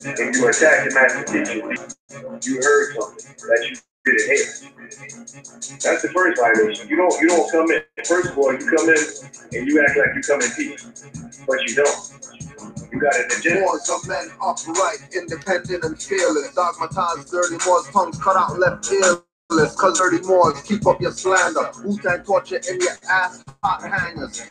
And you attack the master teacher, you heard something that you didn't hear. That's the first violation. You don't come in. First of all, you come in and you act like you come in peace, but you don't. You got an agenda. Moors are men upright, independent and fearless. Dogmatized, dirty Moors, tongues cut out, left earless. Cause dirty Moors, keep up your slander. Wu-Tang torture in your ass, hot hangers.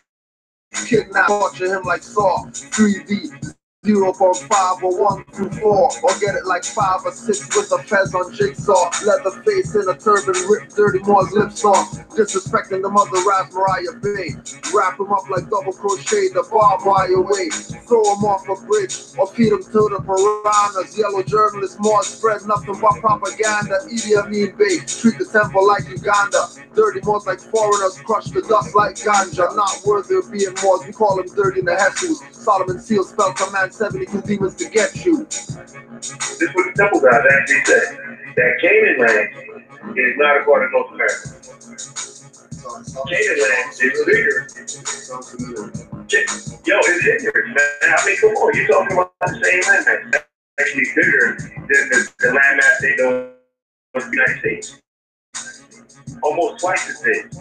Kidnap, torture him like Saw. 3D. 0.5 or 1 through 4, or get it like 5 or 6 with a fez on jigsaw. Leather face in a turban, rip dirty Moor's lips off. Disrespecting the mother Ras Mariah Bay. Wrap him up like double crochet, the barbed wire way. Throw him off a bridge, or feed him to the piranhas. Yellow journalists, Moors spread nothing but propaganda. Idi Amin Bey, treat the temple like Uganda. Dirty Moors like foreigners, crush the dust like ganja. Not worthy of being Moors, we call them dirty Nehesus. Solomon Seal spell command 72 demons to get you. This is what the temple guys actually said. That Canaanland is not a part of North America. Canaanland is bigger. Yo, it's ignorant, man. I mean, come on, you're talking about the same landmass. That's actually bigger than the landmass they know of the United States. Almost twice as big.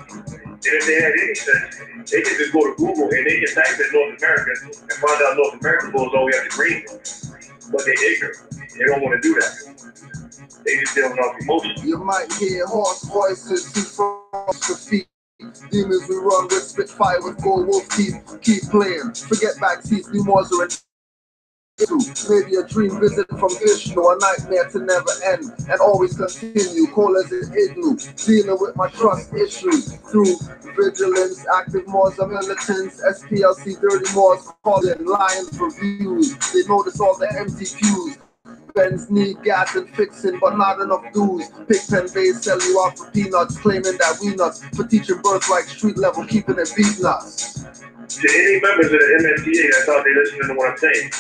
And if they had any sense, they can just go to Google and they can type in North America and find out North America goes all the way up to Greenland. But they're ignorant. They don't want to do that. They just dealing off emotion. You might hear horse voices, see frogs for feet. Demons we run with, spit fire with gold wolf teeth. Keep playing, forget back seats, new Moors are in. Maybe a dream visit from Vishnu, a nightmare to never end and always continue. Cold as an igloo, dealing with my trust issues through vigilance. Active Moors are militants, SPLC dirty Moors calling lions for views. They notice all the empty pews. Benz need gas and fixing, but not enough dues. Pigpen Bays sell you out for peanuts, claiming that we nuts for teaching birthright street level, keeping it beat nuts. To any members of the MSTA that's out there listening to what I'm saying,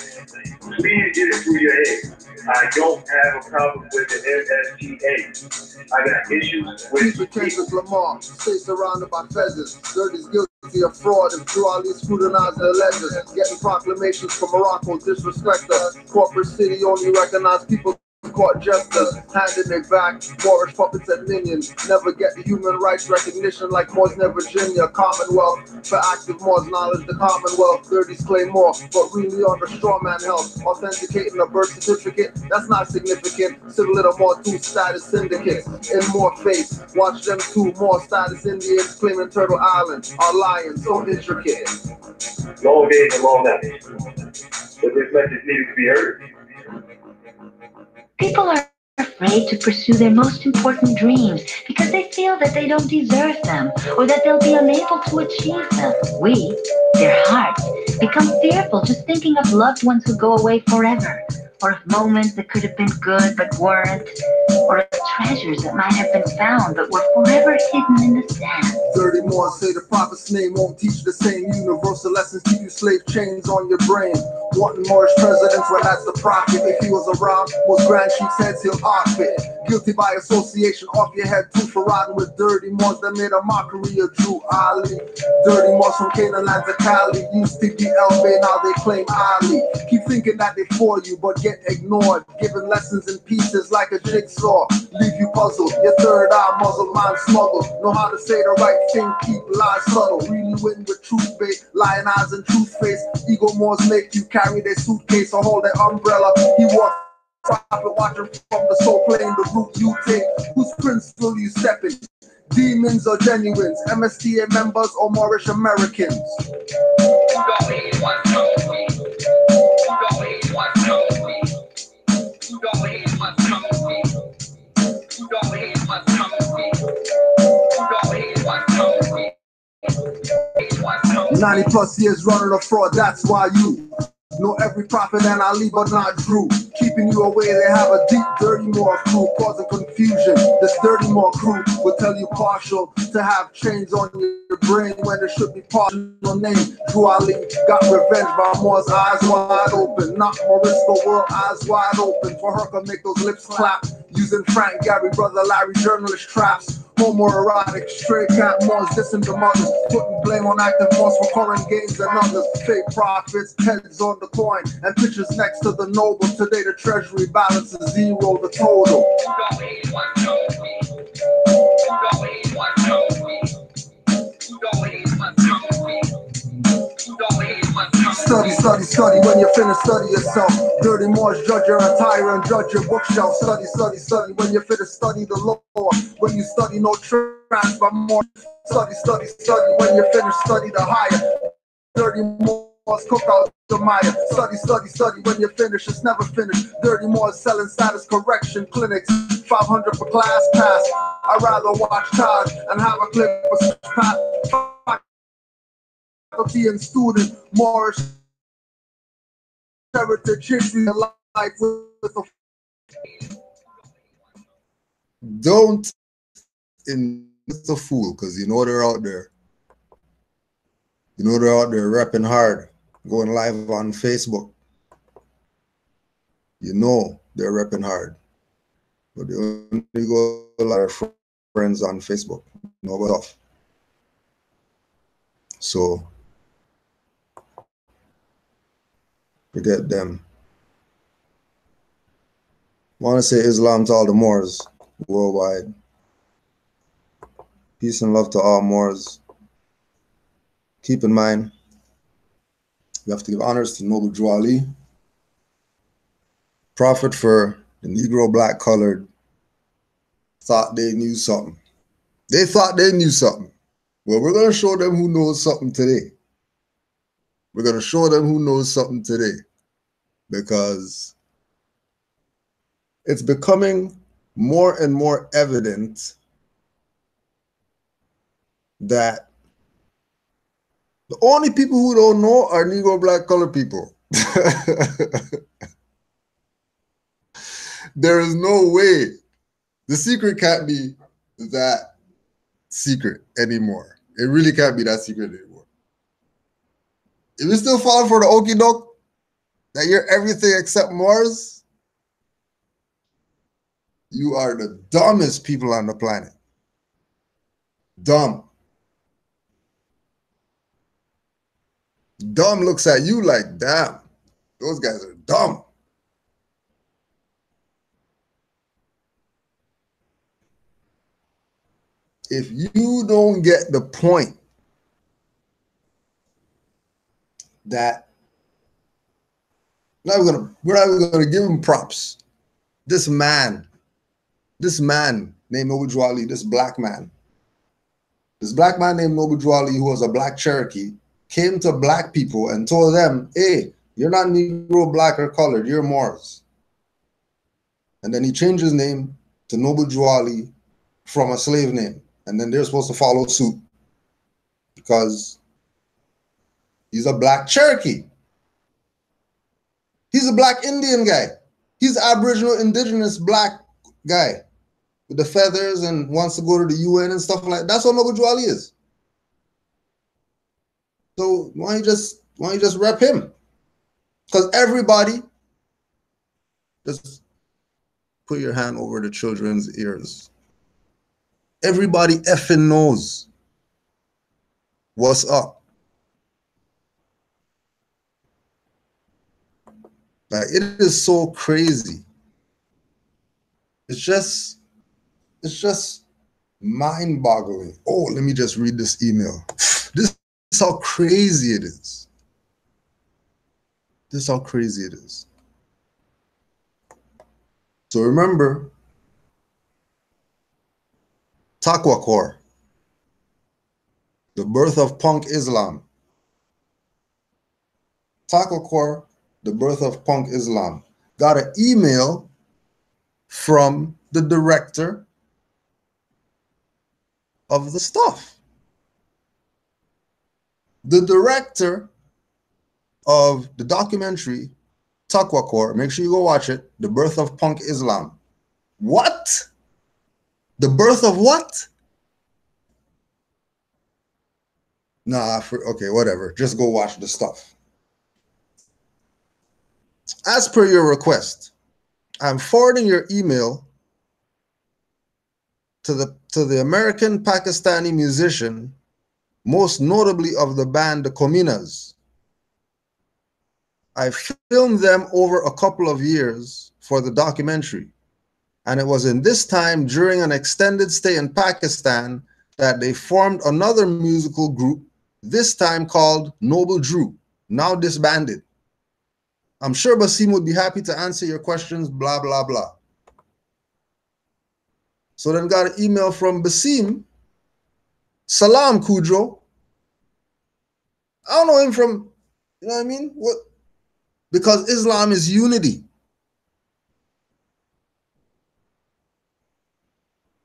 please get it through your head. I don't have a problem with the MSTA. I got issues with Keep Kendrick Lamar, stay surrounded by feathers. Dirty's guilty of fraud and through all these scrutinized their ledgers. Getting proclamations from Morocco, disrespect us. Corporate city only recognize people court jesters, handing it back. Moorish puppets and minions never get the human rights recognition like Moors near Virginia. Commonwealth for active Moors, knowledge the Commonwealth. 30s claim more, but really on the straw man help. Authenticating a birth certificate, that's not significant. Civil little more two status syndicates in more face. Watch them two more status Indians claiming Turtle Island. Our lions so intricate. Long days and long nights, but this message needed to be heard. People are afraid to pursue their most important dreams because they feel that they don't deserve them or that they'll be unable to achieve them. We, their hearts, become fearful just thinking of loved ones who go away forever, or of moments that could have been good but weren't, or of treasures that might have been found but were forever hidden in the sand. Dirty Moors say the prophet's name won't teach the same universal lessons, keep you slave chains on your brain. Wanting Moorish presidents, well that's the prophet. If he was around, most grand chiefs' heads he'll off it. Guilty by association, off your head too for riding with dirty Moors that made a mockery of Drew Ali. Dirty Moors from Canaanland to Cali used to be Elbay, now they claim Ali. Keep thinking that they for you, but get ignored. Giving lessons in pieces like a jigsaw, leave you puzzled. Your third eye muzzle, mind smuggled. Know how to say the right thing, keep lies subtle. Really win with truth bait, lying eyes and truth face. Ego Moors make you carry their suitcase or hold their umbrella. He walks prophet watching from the soul plane, the route you take. Whose prince will you step in? Demons or genuines, MSTA members or Moorish Americans? Don't hate what's coming with me. Don't hate what's coming with me. Don't hate what's coming with me. 90 plus years running a fraud, that's why you know every prophet and Ali, but not Drew. Keeping you away, they have a deep, dirty Moor crew, causing confusion. This dirty Moor crew will tell you partial to have chains on your brain when it should be partial name. Drew Ali got revenge by Moor's eyes wide open. Not Morisco world, eyes wide open. For her to make those lips clap. Using Frank, Gary, Brother Larry, journalist traps. Homoerotic, stray cat Moors dissing the mothers, putting blame on active Moors for current gains and others. Fake profits, heads on the coin, and pictures next to the noble. Today the treasury balance is zero, the total. Study, study, study. When you finish, study yourself. Dirty Moors, judge your attire and judge your bookshelf. Study, study, study. When you finish, study the law. When you study, no transfer more. Study, study, study. When you finish, study the higher. Dirty Moors, cook out the Maya. Study, study, study. When you finish, it's never finished. Dirty Moors selling status correction clinics. 500 for class pass. I'd rather watch Taj and have a clip of faculty and student. Moorish heritage history of life with a... Don't invest the fool, because you know they're out there. You know they're out there rapping hard, going live on Facebook. You know they're rapping hard. But they only go a lot of friends on Facebook. No off. So forget them. I want to say Islam to all the Moors worldwide. Peace and love to all Moors. Keep in mind, we have to give honors to Noble Drew Ali, prophet for the Negro black colored, thought they knew something. They thought they knew something. Well, we're going to show them who knows something today. We're going to show them who knows something today, because it's becoming more and more evident that the only people who don't know are Negro black colored people. There is no way. The secret can't be that secret anymore. It really can't be that secret anymore. If you still fall for the okie doke, that you're everything except Moors, you are the dumbest people on the planet. Dumb. Dumb looks at you like, damn, those guys are dumb. If you don't get the point that we're not even gonna give him props. This man named Noble Drew Ali, this black man named Noble Drew Ali, who was a black Cherokee, came to black people and told them, hey, you're not Negro, black, or colored, you're Moors. And then he changed his name to Noble Drew Ali from a slave name. And then they're supposed to follow suit because he's a black Cherokee. He's a black Indian guy. He's Aboriginal, indigenous black guy with the feathers and wants to go to the UN and stuff like that. That's what Noble Drew Ali is. So why don't you just rep him? Because everybody, just put your hand over the children's ears. Everybody effing knows what's up. Like, it is so crazy. It's just mind-boggling. Oh, let me just read this email. This is how crazy it is. This is how crazy it is. So remember, Takwakor, the birth of punk Islam. Takwakor, the birth of punk Islam, got an email from the director of the stuff. The director of the documentary Takwakor, make sure you go watch it, The Birth of Punk Islam. What? The birth of what? Nah, okay, whatever. Just go watch the stuff. As per your request, I'm forwarding your email to the American Pakistani musician, most notably of the band the Cominas. I filmed them over a couple of years for the documentary, and it was in this time during an extended stay in Pakistan that they formed another musical group, this time called Noble Drew, now disbanded. I'm sure Basim would be happy to answer your questions, blah, blah, blah. So then got an email from Basim. Salam, Kudro. I don't know him from, you know what I mean? What? Because Islam is unity.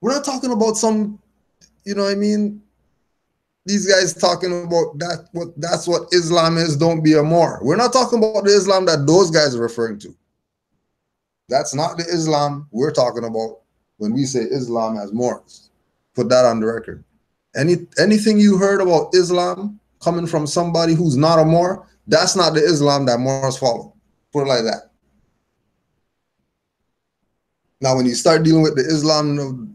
We're not talking about some, you know what I mean? These guys talking about that's what Islam is, don't be a Moor. We're not talking about the Islam that those guys are referring to. That's not the Islam we're talking about when we say Islam as Moors. Put that on the record. Anything you heard about Islam coming from somebody who's not a Moor, that's not the Islam that Moors follow. Put it like that. Now, when you start dealing with the Islam of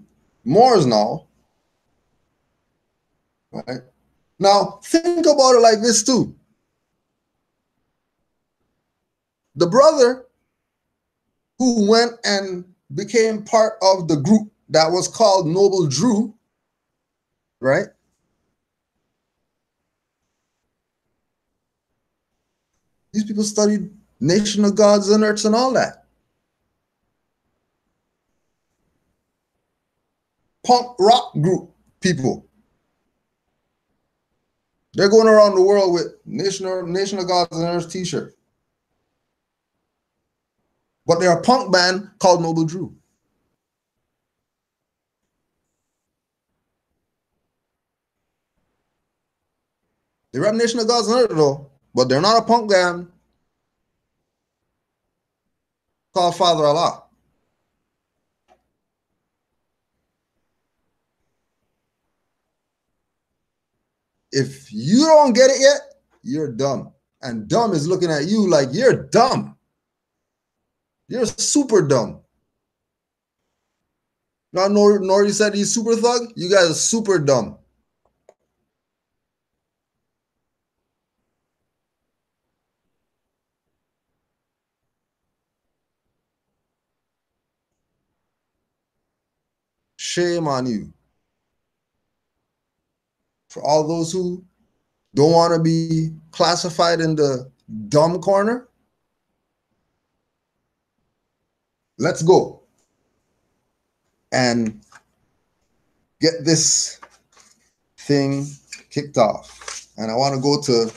Moors now, right? Now, think about it like this too. The brother who went and became part of the group that was called Noble Drew, right? These people studied Nation of Gods and Earths and all that. Punk rock group people. They're going around the world with Nation of Gods and Earths t-shirt. But they're a punk band called Noble Drew. They rap Nation of Gods and Earths though, but they're not a punk band called Father Allah. If you don't get it yet, you're dumb. And dumb is looking at you like you're dumb. You're super dumb. Now, Nori said he's super thug. You guys are super dumb. Shame on you. For all those who don't want to be classified in the dumb corner, let's go and get this thing kicked off. And I want to go to,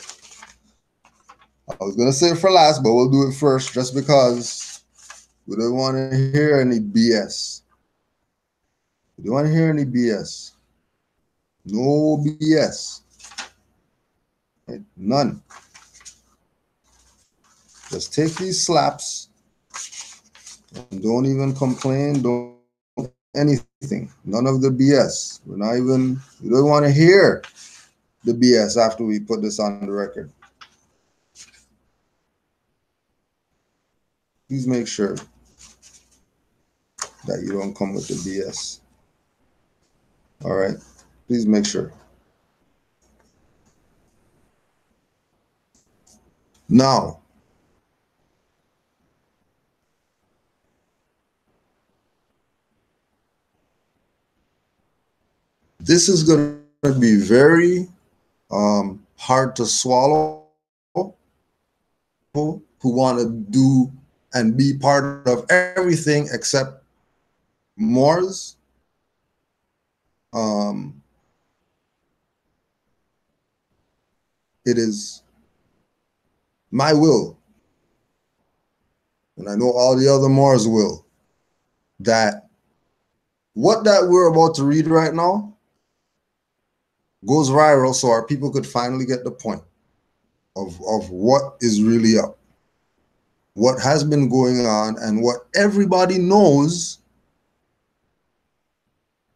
I was going to say it for last, but we'll do it first just because we don't want to hear any BS. We don't want to hear any BS. No BS. Right? None. Just take these slaps and don't even complain. Don't anything. None of the BS. We don't want to hear the BS after we put this on the record. Please make sure that you don't come with the BS. All right. Please make sure. Now, this is going to be very hard to swallow. Who want to do and be part of everything except Moors. It is my will, and I know all the other Moors will, that what that we're about to read right now goes viral so our people could finally get the point of what is really up, what has been going on, and what everybody knows,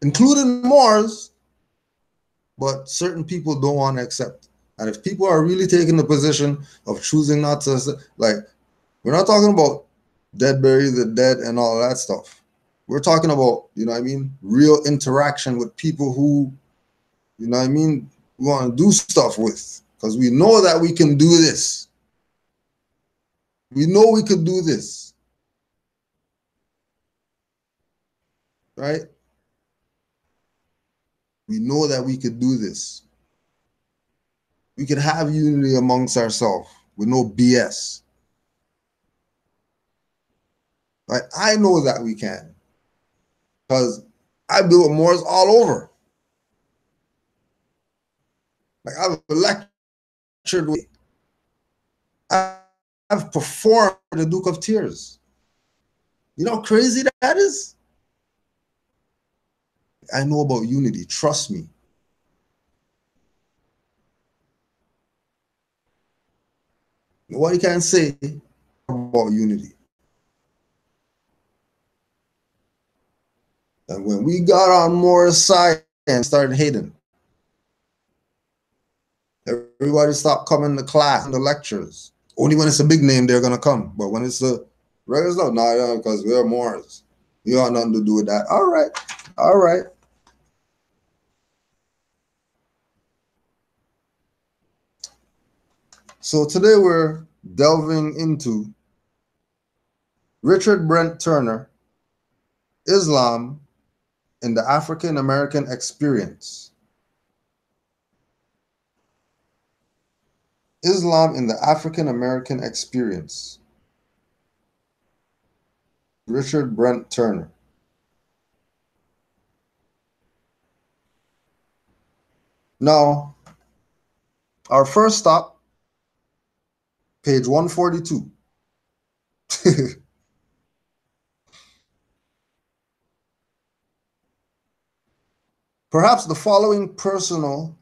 including Moors, but certain people don't want to accept. And if people are really taking the position of choosing not to, like, we're not talking about dead, bury the dead and all that stuff. We're talking about, you know what I mean, real interaction with people who, you know what I mean, we want to do stuff with, because we know that we can do this. We know we could do this, right? We know that we could do this. We could have unity amongst ourselves with no BS. Right? I know that we can, because I built Moors all over. Like, I've lectured with, I've performed the Duke of Tears. You know how crazy that is? I know about unity, trust me. What you can say about unity? And when we got on Moor's side and started hating, everybody stopped coming to class and the lectures. Only when it's a big name, they're going to come. But when it's a regular stuff, no, because we're Moors. You got nothing to do with that. All right. All right. So today we're delving into Richard Brent Turner, Islam in the African American Experience. Islam in the African American Experience. Richard Brent Turner. Now, our first stop, page 142. Perhaps the following personal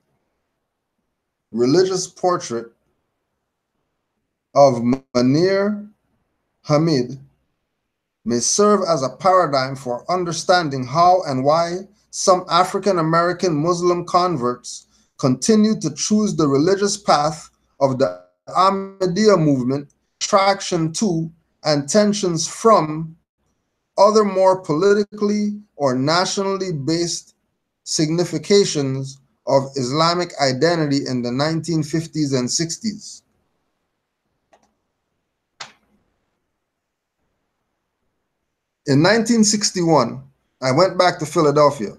religious portrait of Munir Hamid may serve as a paradigm for understanding how and why some African American Muslim converts continue to choose the religious path of the Ahmadiyya movement, attraction to and tensions from other more politically or nationally based significations of Islamic identity in the 1950s and 60s. In 1961, I went back to Philadelphia.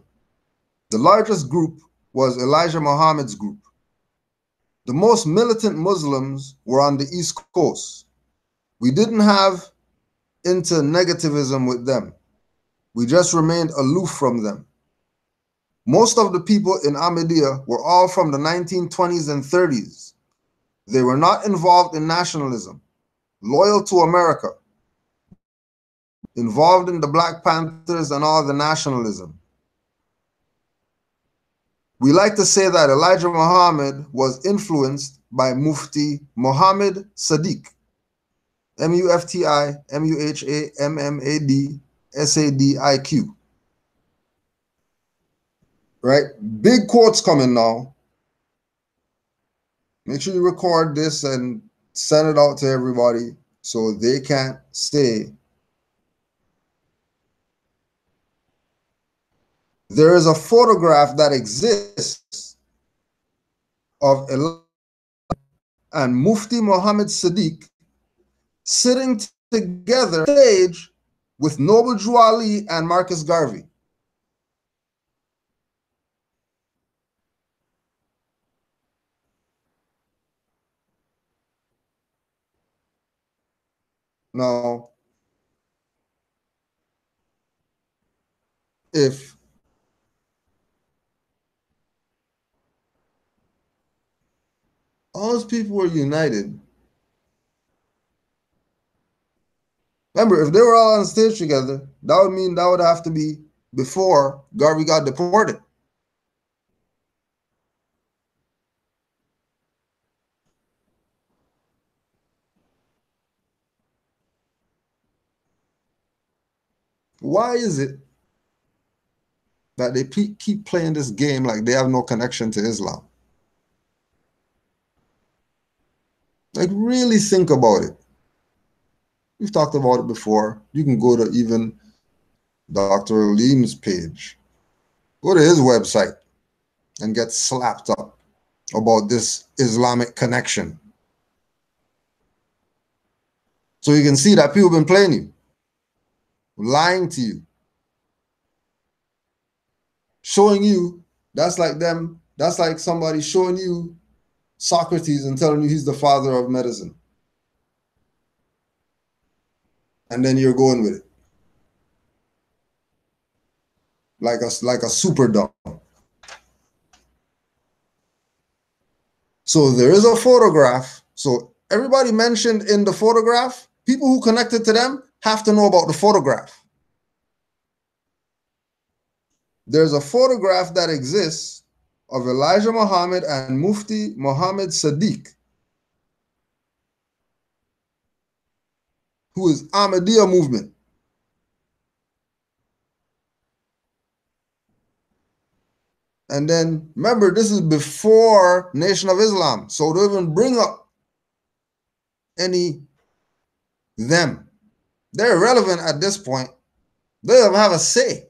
The largest group was Elijah Muhammad's group. The most militant Muslims were on the East Coast. We didn't have into negativism with them. We just remained aloof from them. Most of the people in Ahmadiyya were all from the 1920s and 30s. They were not involved in nationalism, loyal to America, involved in the Black Panthers and all the nationalism. We like to say that Elijah Muhammad was influenced by Mufti Muhammad Sadiq, Muhammad Sadiq. Right? Big quotes coming now. Make sure you record this and send it out to everybody so they can't say. There is a photograph that exists of Elijah and Mufti Muhammad Sadiq sitting together on stage with Noble Drew Ali and Marcus Garvey. Now, if all those people were united, remember, if they were all on stage together, that would mean that would have to be before Garvey got deported. Why is it that they keep playing this game like they have no connection to Islam? Like, really think about it. We've talked about it before. You can go to even Dr. Aleem's page. Go to his website and get slapped up about this Islamic connection. So you can see that people have been playing you, lying to you, showing you, that's like somebody showing you Socrates and telling you he's the father of medicine. And then you're going with it. Like a super dumb. So there is a photograph. So everybody mentioned in the photograph, people who connected to them have to know about the photograph. There's a photograph that exists of Elijah Muhammad and Mufti Muhammad Sadiq, who is Ahmadiyya movement. And then remember, this is before Nation of Islam. So don't even bring up any them. They're irrelevant at this point. They don't have a say.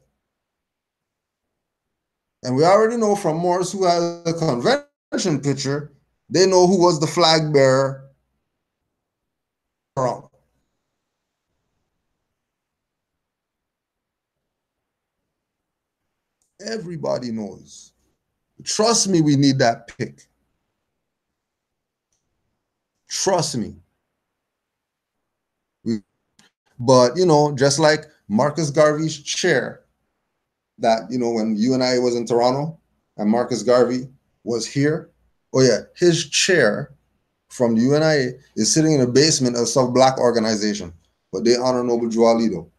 And we already know from Moors, who has a convention picture, they know who was the flag bearer. Everybody knows. Trust me, we need that pick. Trust me. But, you know, just like Marcus Garvey's chair, that, you know, when you and I was in Toronto and Marcus Garvey was here, oh yeah, his chair from the UNIA is sitting in the basement of some black organization, but they honor Noble Drew Ali though.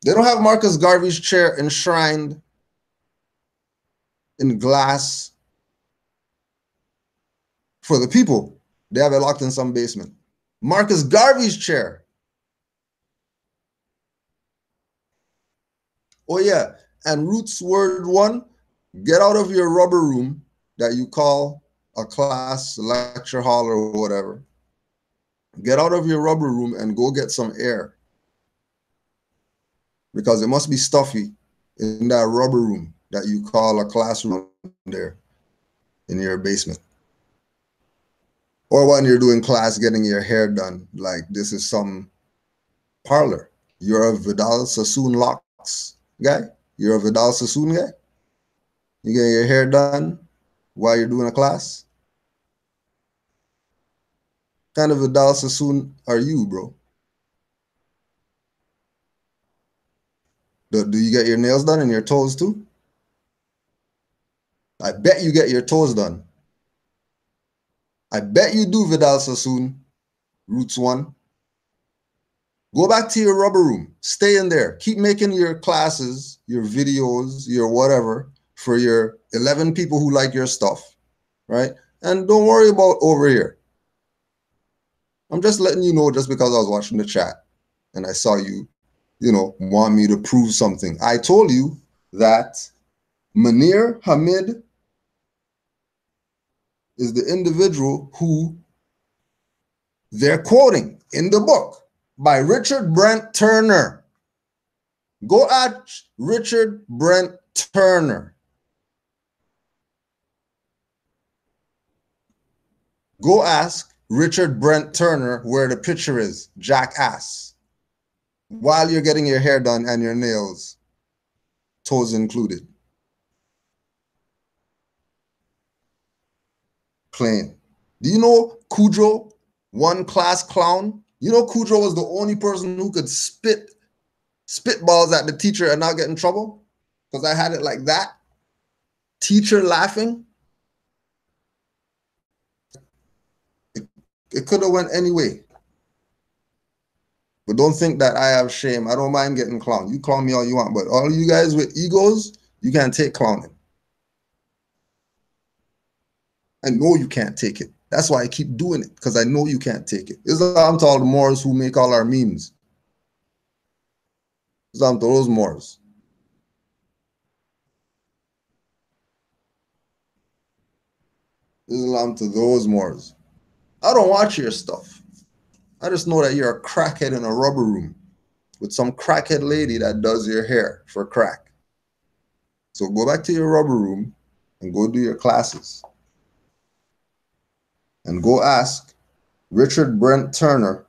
They don't have Marcus Garvey's chair enshrined in glass for the people. They have it locked in some basement. Marcus Garvey's chair. Oh yeah, and Roots Word 1, get out of your rubber room that you call a class, lecture hall or whatever. Get out of your rubber room and go get some air. Because it must be stuffy in that rubber room that you call a classroom there in your basement. Or when you're doing class, getting your hair done, like this is some parlor. You're a Vidal Sassoon locks guy? You're a Vidal Sassoon guy? You getting your hair done while you're doing a class? What kind of Vidal Sassoon are you, bro? Do you get your nails done and your toes too? I bet you get your toes done. I bet you do, Vidal Sassoon, Roots 1. Go back to your rubber room. Stay in there. Keep making your classes, your videos, your whatever for your 11 people who like your stuff, right? And don't worry about over here. I'm just letting you know just because I was watching the chat and I saw you, you know, want me to prove something. I told you that Munir Hamid is the individual who they're quoting in the book by Richard Brent Turner. Go at Richard Brent Turner. Go ask Richard Brent Turner where the picture is, jackass, while you're getting your hair done and your nails, toes included. Plain. Do you know Cujo, one class clown? You know Cujo was the only person who could spitballs at the teacher and not get in trouble? Because I had it like that. Teacher laughing. It could have went any way. But don't think that I have shame. I don't mind getting clowned. You clown me all you want, but all you guys with egos, you can't take clowning. I know you can't take it. That's why I keep doing it, because I know you can't take it. Islam to all the Moors who make all our memes. Islam to those Moors. Islam to those Moors. I don't watch your stuff. I just know that you're a crackhead in a rubber room with some crackhead lady that does your hair for crack. So go back to your rubber room and go do your classes. And go ask Richard Brent Turner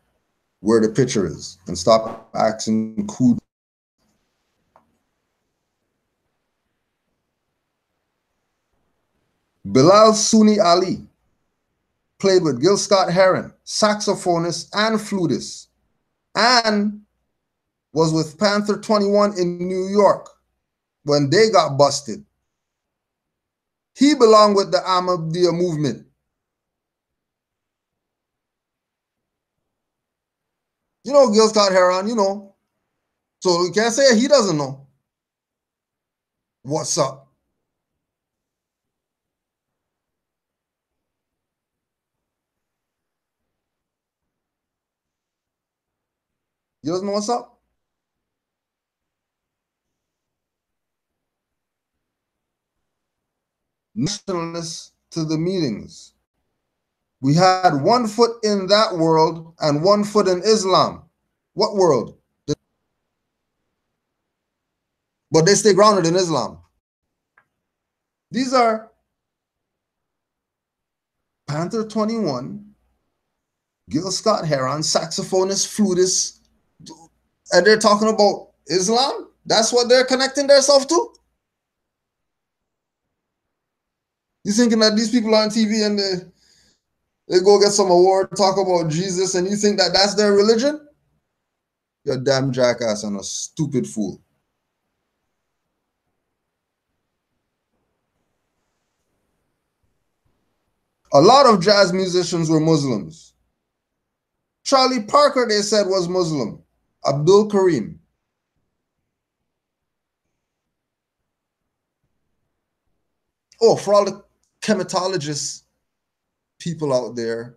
where the picture is and stop asking who. Bilal Sunni Ali played with Gil Scott-Heron, saxophonist and flutist, and was with Panther 21 in New York when they got busted. He belonged with the Ahmadiyya movement. You know Gil Scott-Heron, you know. So you can't say he doesn't know. What's up? You doesn't know what's up? Nationalists to the meetings. We had 1 foot in that world and 1 foot in Islam. What world? But they stay grounded in Islam. These are Panther 21, Gil Scott-Heron, saxophonist, flutist, and they're talking about Islam? That's what they're connecting themselves to? You thinking that these people on TV and they go get some award, talk about Jesus, and you think that that's their religion? You're a damn jackass and a stupid fool. A lot of jazz musicians were Muslims. Charlie Parker, they said, was Muslim. Abdul Karim. Oh, for all the chematologists people out there,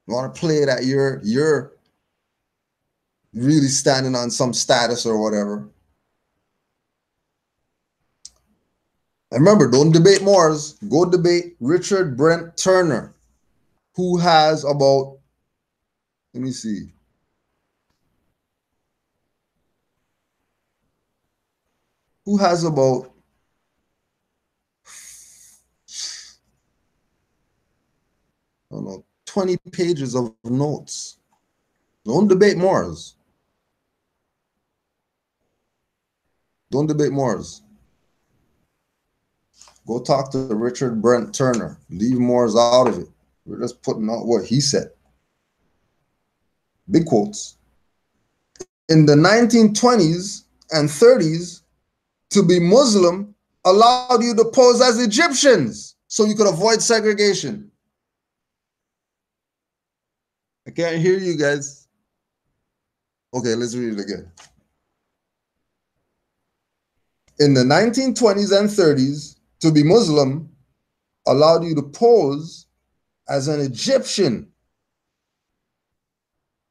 you want to play that you're really standing on some status or whatever. And remember, don't debate Moors. Go debate Richard Brent Turner, who has about, let me see, who has about 20 pages of notes. Don't debate Moors. Don't debate Moors. Go talk to Richard Brent Turner. Leave Moors out of it. We're just putting out what he said. Big quotes. In the 1920s and 30s, to be Muslim allowed you to pose as Egyptians so you could avoid segregation. I can't hear you guys. Okay, let's read it again. In the 1920s and 30s, to be Muslim allowed you to pose as an Egyptian.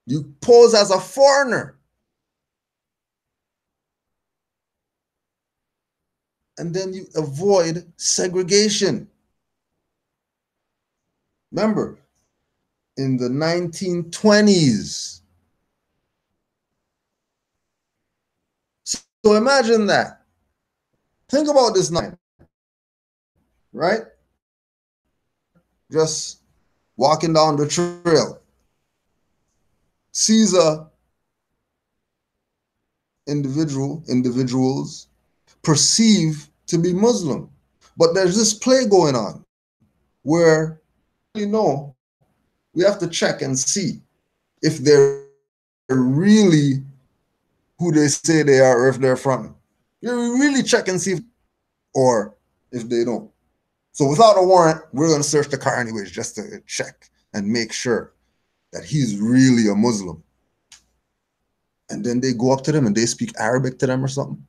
You pose as a foreigner. And then you avoid segregation. Remember, in the 1920s. So imagine that. Think about this now, right? Just walking down the trail. Sees a individuals perceive to be Muslim. But there's this play going on where, you know, we have to check and see if they're really who they say they are or if they're from. You really check and see or if they don't. So without a warrant, we're going to search the car anyways just to check and make sure that he's really a Muslim. And then they go up to them and they speak Arabic to them or something.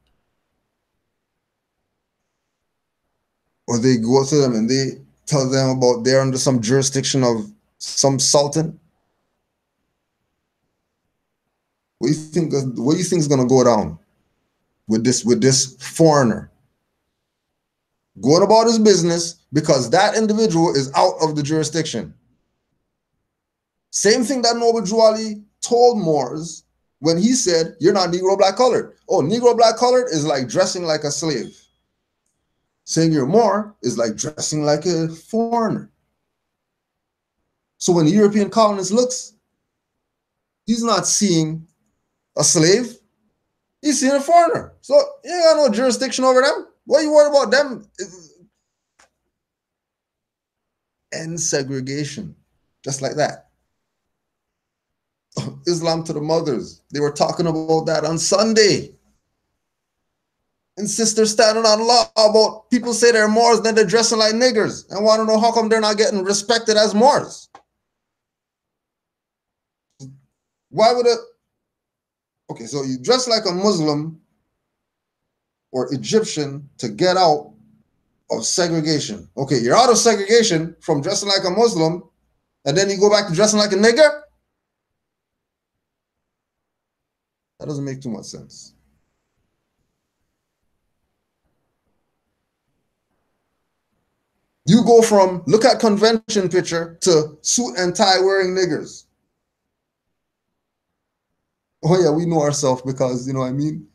Or they go up to them and they tell them about they're under some jurisdiction of some sultan. What do you think is going to go down with this foreigner going about his business because that individual is out of the jurisdiction? Same thing that Noble Drew Ali told Moors when he said, you're not Negro black colored. Oh, Negro black colored is like dressing like a slave. Saying you're Moor is like dressing like a foreigner. So when the European colonist looks, he's not seeing a slave, he's seeing a foreigner. So you ain't got no jurisdiction over them. What you worried about them? End segregation, just like that. Islam to the mothers. They were talking about that on Sunday. And sisters standing on law about people say they're Moors, then they're dressing like niggers and want to know how come they're not getting respected as Moors. Why would it? Okay, so you dress like a Muslim or Egyptian to get out of segregation. Okay, you're out of segregation from dressing like a Muslim, and then you go back to dressing like a nigger? That doesn't make too much sense. You go from look at convention picture to suit and tie wearing niggers. Oh yeah, we know ourselves because, you know what I mean?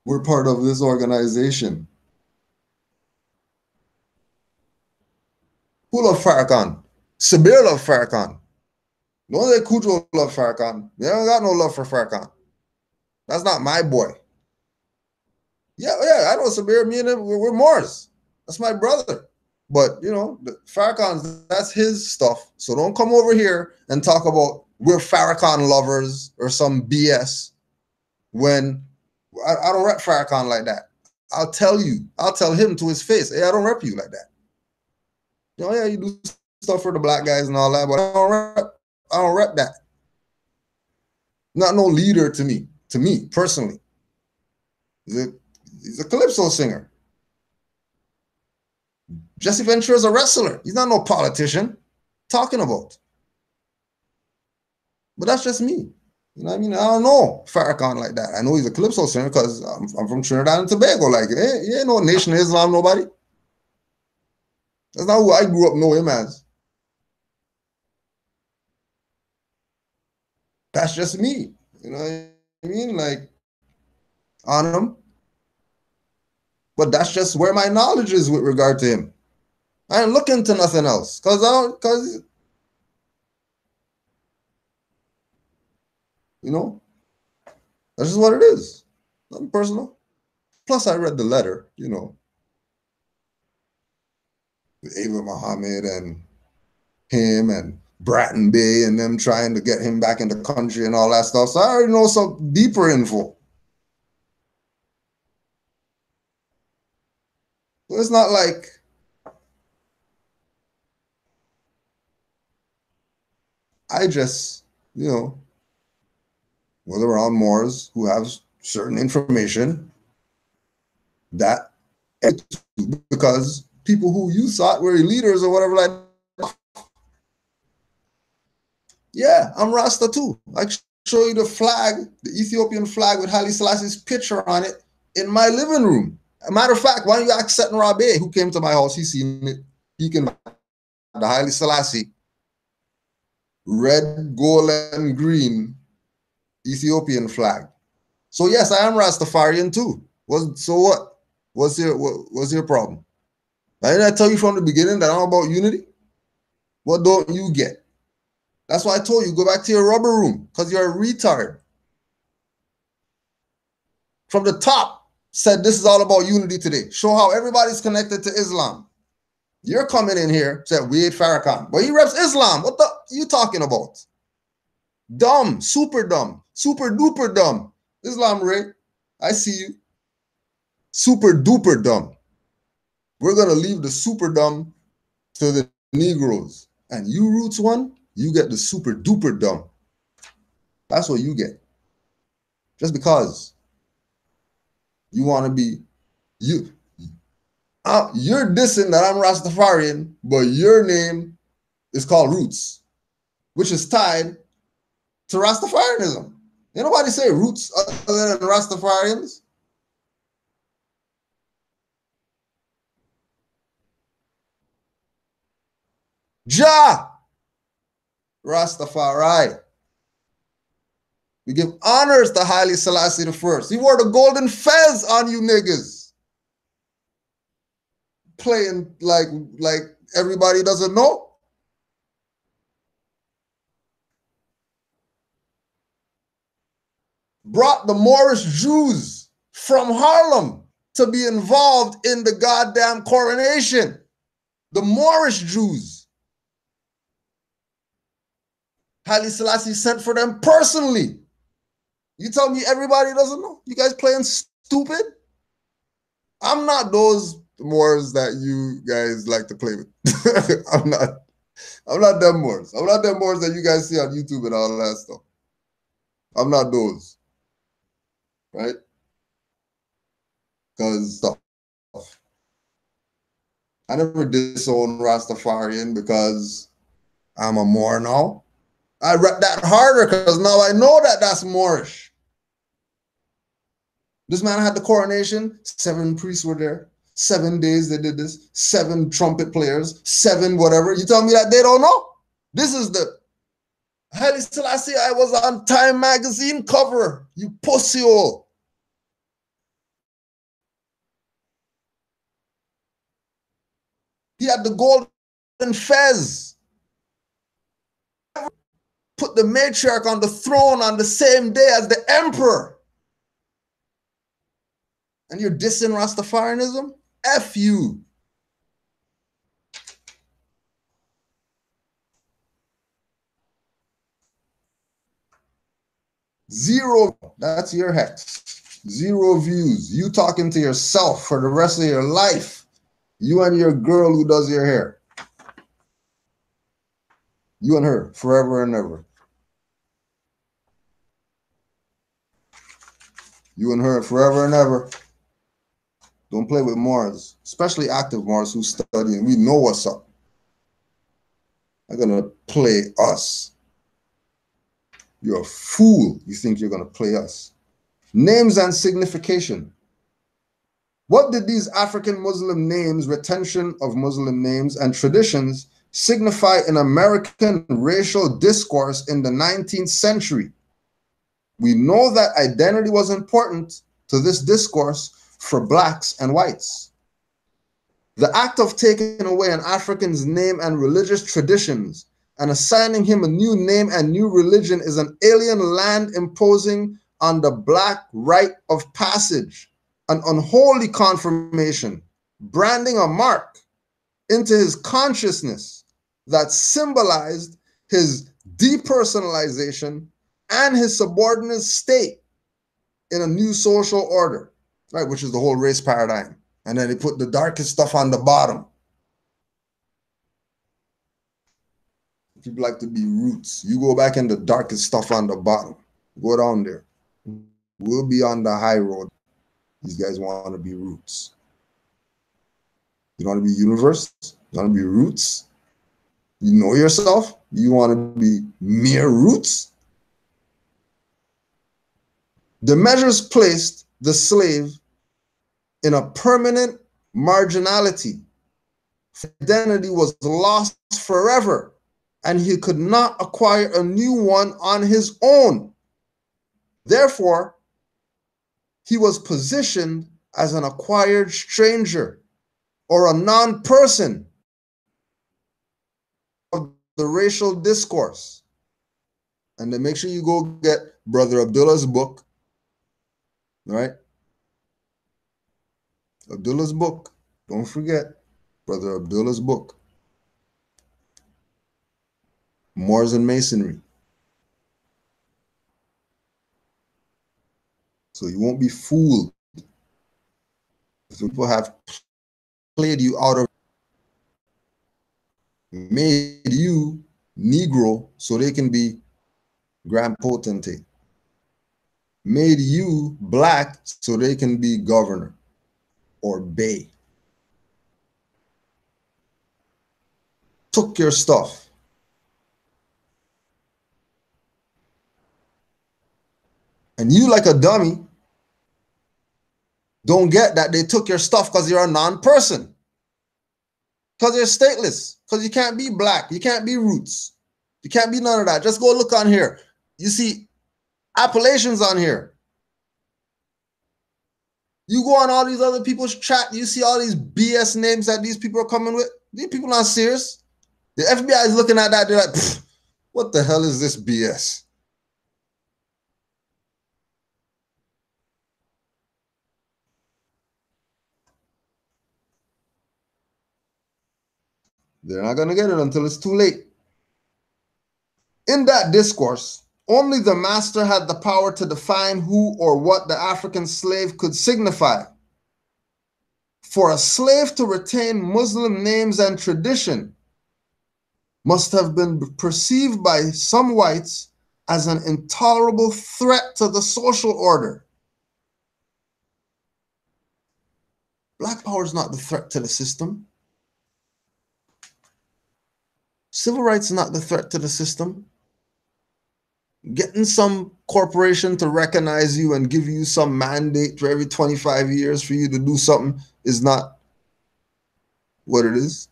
We're part of this organization. Who love Farrakhan? Sabir love Farrakhan. No, they Kujo love Farrakhan. They don't got no love for Farrakhan. That's not my boy. Yeah, I know Sabir. Me and him, we're Moors. That's my brother. But, you know, Farrakhan, that's his stuff. So don't come over here and talk about we're Farrakhan lovers or some BS when I don't rep Farrakhan like that. I'll tell him to his face, hey, I don't rep you like that. You know, yeah, you do stuff for the black guys and all that, but I don't rep that. Not no leader to me personally. He's a calypso singer. Jesse Ventura is a wrestler. He's not no politician. Talking about. But that's just me. You know what I mean? I don't know Farrakhan like that. I know he's a calypso singer because I'm from Trinidad and Tobago. Like, he ain't no Nation of Islam, nobody. That's not who I grew up knowing him as. That's just me. You know what I mean? Like, on him. But that's just where my knowledge is with regard to him. I ain't looking to nothing else. Because you know, that's just what it is. Nothing personal. Plus, I read the letter, you know, with Ava Muhammad and him and Bratton Bay and them trying to get him back in the country and all that stuff. So I already know some deeper info. So it's not like I just, you know, whether around Moors who have certain information that because people who you thought were leaders or whatever, like, yeah, I'm Rasta too. I can show you the flag, the Ethiopian flag with Haile Selassie's picture on it in my living room. A matter of fact, why don't you ask Seton Rabe, who came to my house, he's seen it. He can the Haile Selassie red, gold, and green Ethiopian flag. So yes, I am Rastafarian too. So what? What's your problem? Didn't I tell you from the beginning that I'm about unity? What don't you get? That's why I told you, go back to your rubber room, because you're a retard. From the top, said this is all about unity today. Show how everybody's connected to Islam. You're coming in here, said we hate Farrakhan, but he reps Islam. What the you talking about? Dumb, super duper dumb. Islam, Ray, I see you. Super duper dumb. We're going to leave the super dumb to the Negroes. And you roots one, you get the super duper dumb. That's what you get. Just because you want to be, you're dissing that I'm Rastafarian, but your name is called Roots, which is tied to Rastafarianism. Ain't nobody say Roots other than Rastafarians. Jah Rastafari. We give honors to Haile Selassie I. He wore the golden fez on you niggas. Playing like everybody doesn't know. Brought the Moorish Jews from Harlem to be involved in the goddamn coronation. The Moorish Jews. Haile Selassie sent for them personally. You tell me everybody doesn't know? You guys playing stupid? I'm not those Moors that you guys like to play with. I'm not them Moors. I'm not them Moors that you guys see on YouTube and all that stuff. I'm not those. Right? Because stuff. I never disown Rastafarian because I'm a Moor now. I rep that harder because now I know that that's Moorish. This man had the coronation. 7 priests were there. 7 days they did this. 7 trumpet players. 7 whatever. You tell me that they don't know? This is the Haile Selassie. I was on Time magazine cover. You pussy hole. He had the golden fez. Put the matriarch on the throne on the same day as the emperor. And you're dissing Rastafarianism? F you. Zero. That's your hex. 0 views. You talking to yourself for the rest of your life. You and your girl who does your hair. You and her forever and ever. You and her forever and ever. Don't play with Moors, especially active Moors who study and we know what's up. They're going to play us. You're a fool. You think you're going to play us. Names and signification. What did these African Muslim names, retention of Muslim names and traditions signify in American racial discourse in the 19th century? We know that identity was important to this discourse for blacks and whites. The act of taking away an African's name and religious traditions and assigning him a new name and new religion is an alien land imposing on the black rite of passage, an unholy confirmation, branding a mark into his consciousness that symbolized his depersonalization and his subordinate state in a new social order, right, which is the whole race paradigm. And then they put the darkest stuff on the bottom. People like to be roots. You go back in the darkest stuff on the bottom. Go down there. We'll be on the high road. These guys want to be roots. You want to be universe? You want to be roots? You know yourself? You want to be mere roots? The measures placed the slave in a permanent marginality. Identity was lost forever, and he could not acquire a new one on his own. Therefore, he was positioned as an acquired stranger or a non-person of the racial discourse. And then make sure you go get Brother Abdullah's book, right? Abdullah's book. Don't forget Brother Abdullah's book. Moors and Masonry. So you won't be fooled. People have played you out of, made you Negro so they can be grand potentate. Made you black so they can be governor or bey. Took your stuff. And you, like a dummy, don't get that they took your stuff because you're a non-person. Because you're stateless. Because you can't be black. You can't be roots. You can't be none of that. Just go look on here. You see appellations on here. You go on all these other people's chat, you see all these BS names that these people are coming with. These people not serious. The FBI is looking at that. They're like, what the hell is this BS? They're not going to get it until it's too late. In that discourse, only the master had the power to define who or what the African slave could signify. For a slave to retain Muslim names and tradition must have been perceived by some whites as an intolerable threat to the social order. Black power is not the threat to the system. Civil rights is not the threat to the system. Getting some corporation to recognize you and give you some mandate for every 25 years for you to do something is not what it is.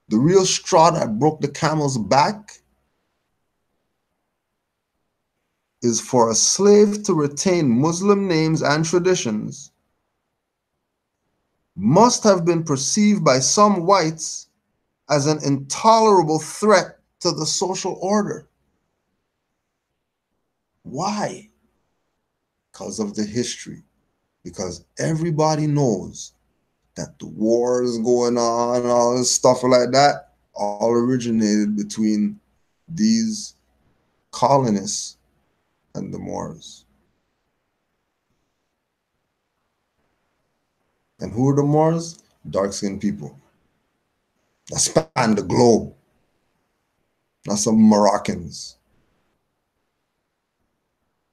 The real straw that broke the camel's back is for a slave to retain Muslim names and traditions must have been perceived by some whites as an intolerable threat to the social order. Why? Because of the history. Because everybody knows that the wars going on and all this stuff like that all originated between these colonists and the Moors. And who are the Moors? Dark-skinned people that span the globe. Not some Moroccans.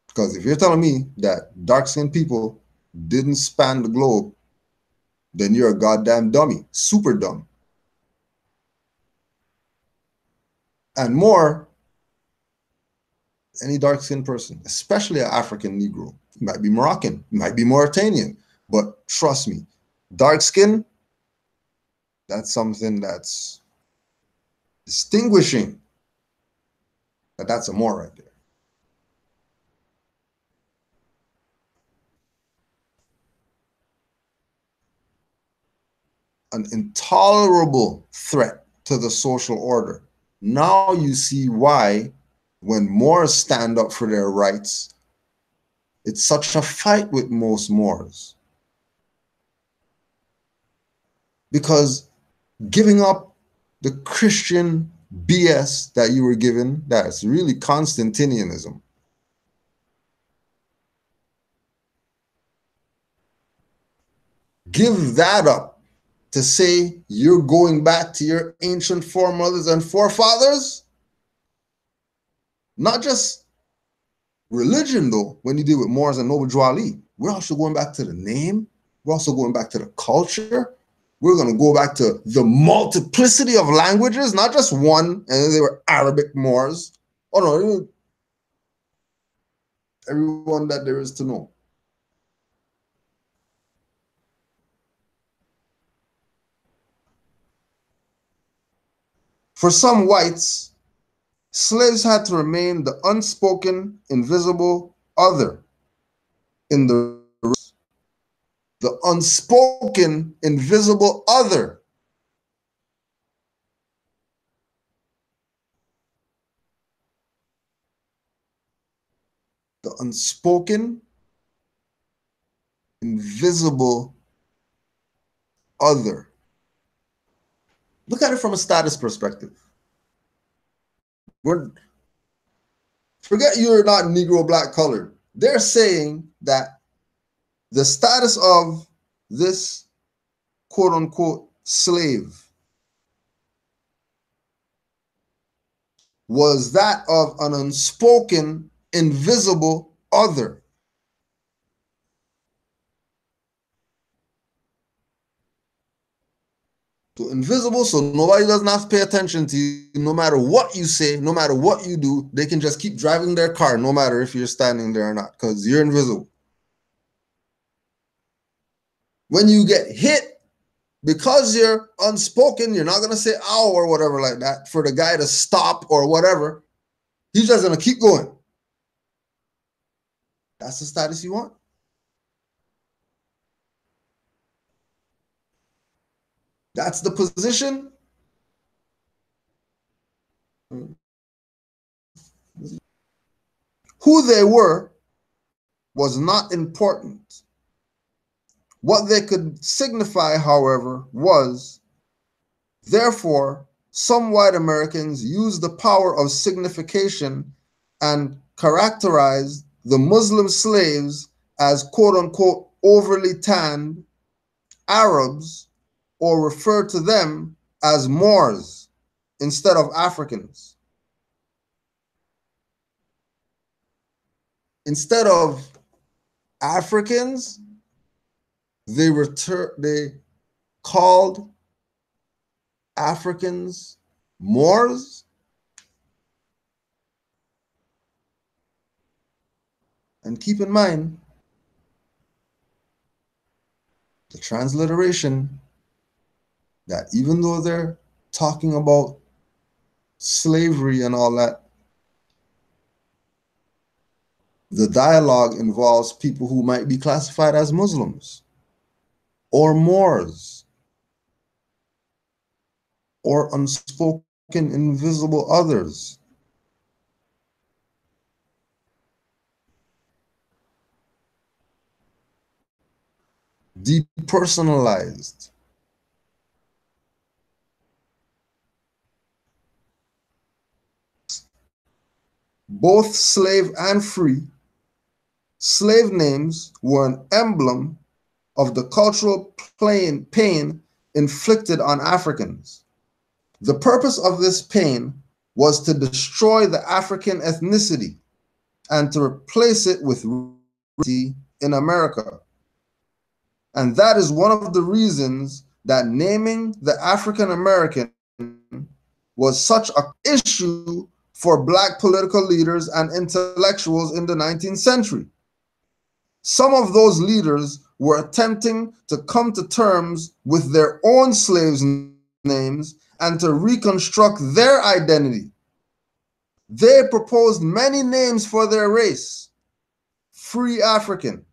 Because if you're telling me that dark-skinned people didn't span the globe, then you're a goddamn dummy. Super dumb. And more, any dark-skinned person, especially an African Negro, you might be Moroccan, you might be Mauritanian, but trust me, dark skin, that's something that's distinguishing. But that's a Moor right there. An intolerable threat to the social order. Now you see why, when Moors stand up for their rights, it's such a fight with most Moors. Because giving up the Christian BS that you were given, that's really Constantinianism. Give that up to say you're going back to your ancient foremothers and forefathers. Not just religion, though, when you deal with Moors and Noble Drew Ali. We're also going back to the name. We're also going back to the culture. We're going to go back to the multiplicity of languages, not just one, and they were Arabic Moors. Oh, no, everyone that there is to know. For some whites, slaves had to remain the unspoken, invisible other in the unspoken, invisible other. The unspoken, invisible other. Look at it from a status perspective. Forget you're not Negro, black, colored. They're saying that the status of this quote unquote slave was that of an unspoken, invisible other. So invisible, so nobody doesn't have to pay attention to you. No matter what you say, no matter what you do, they can just keep driving their car, no matter if you're standing there or not, because you're invisible. When you get hit, because you're unspoken, you're not going to say ow or whatever like that for the guy to stop or whatever. He's just going to keep going. That's the status you want. That's the position. Who they were was not important. What they could signify, however, was, therefore, some white Americans used the power of signification and characterized the Muslim slaves as quote-unquote overly tanned Arabs, or referred to them as Moors instead of Africans. Instead of Africans, they called Africans Moors. And keep in mind, the transliteration, that even though they're talking about slavery and all that, the dialogue involves people who might be classified as Muslims or Moors or unspoken invisible others. Depersonalized. Both slave and free, slave names were an emblem of the cultural pain inflicted on Africans. The purpose of this pain was to destroy the African ethnicity and to replace it with in America. And that is one of the reasons that naming the African American was such an issue for Black political leaders and intellectuals in the 19th century. Some of those leaders were attempting to come to terms with their own slaves' names and to reconstruct their identity. They proposed many names for their race: free African,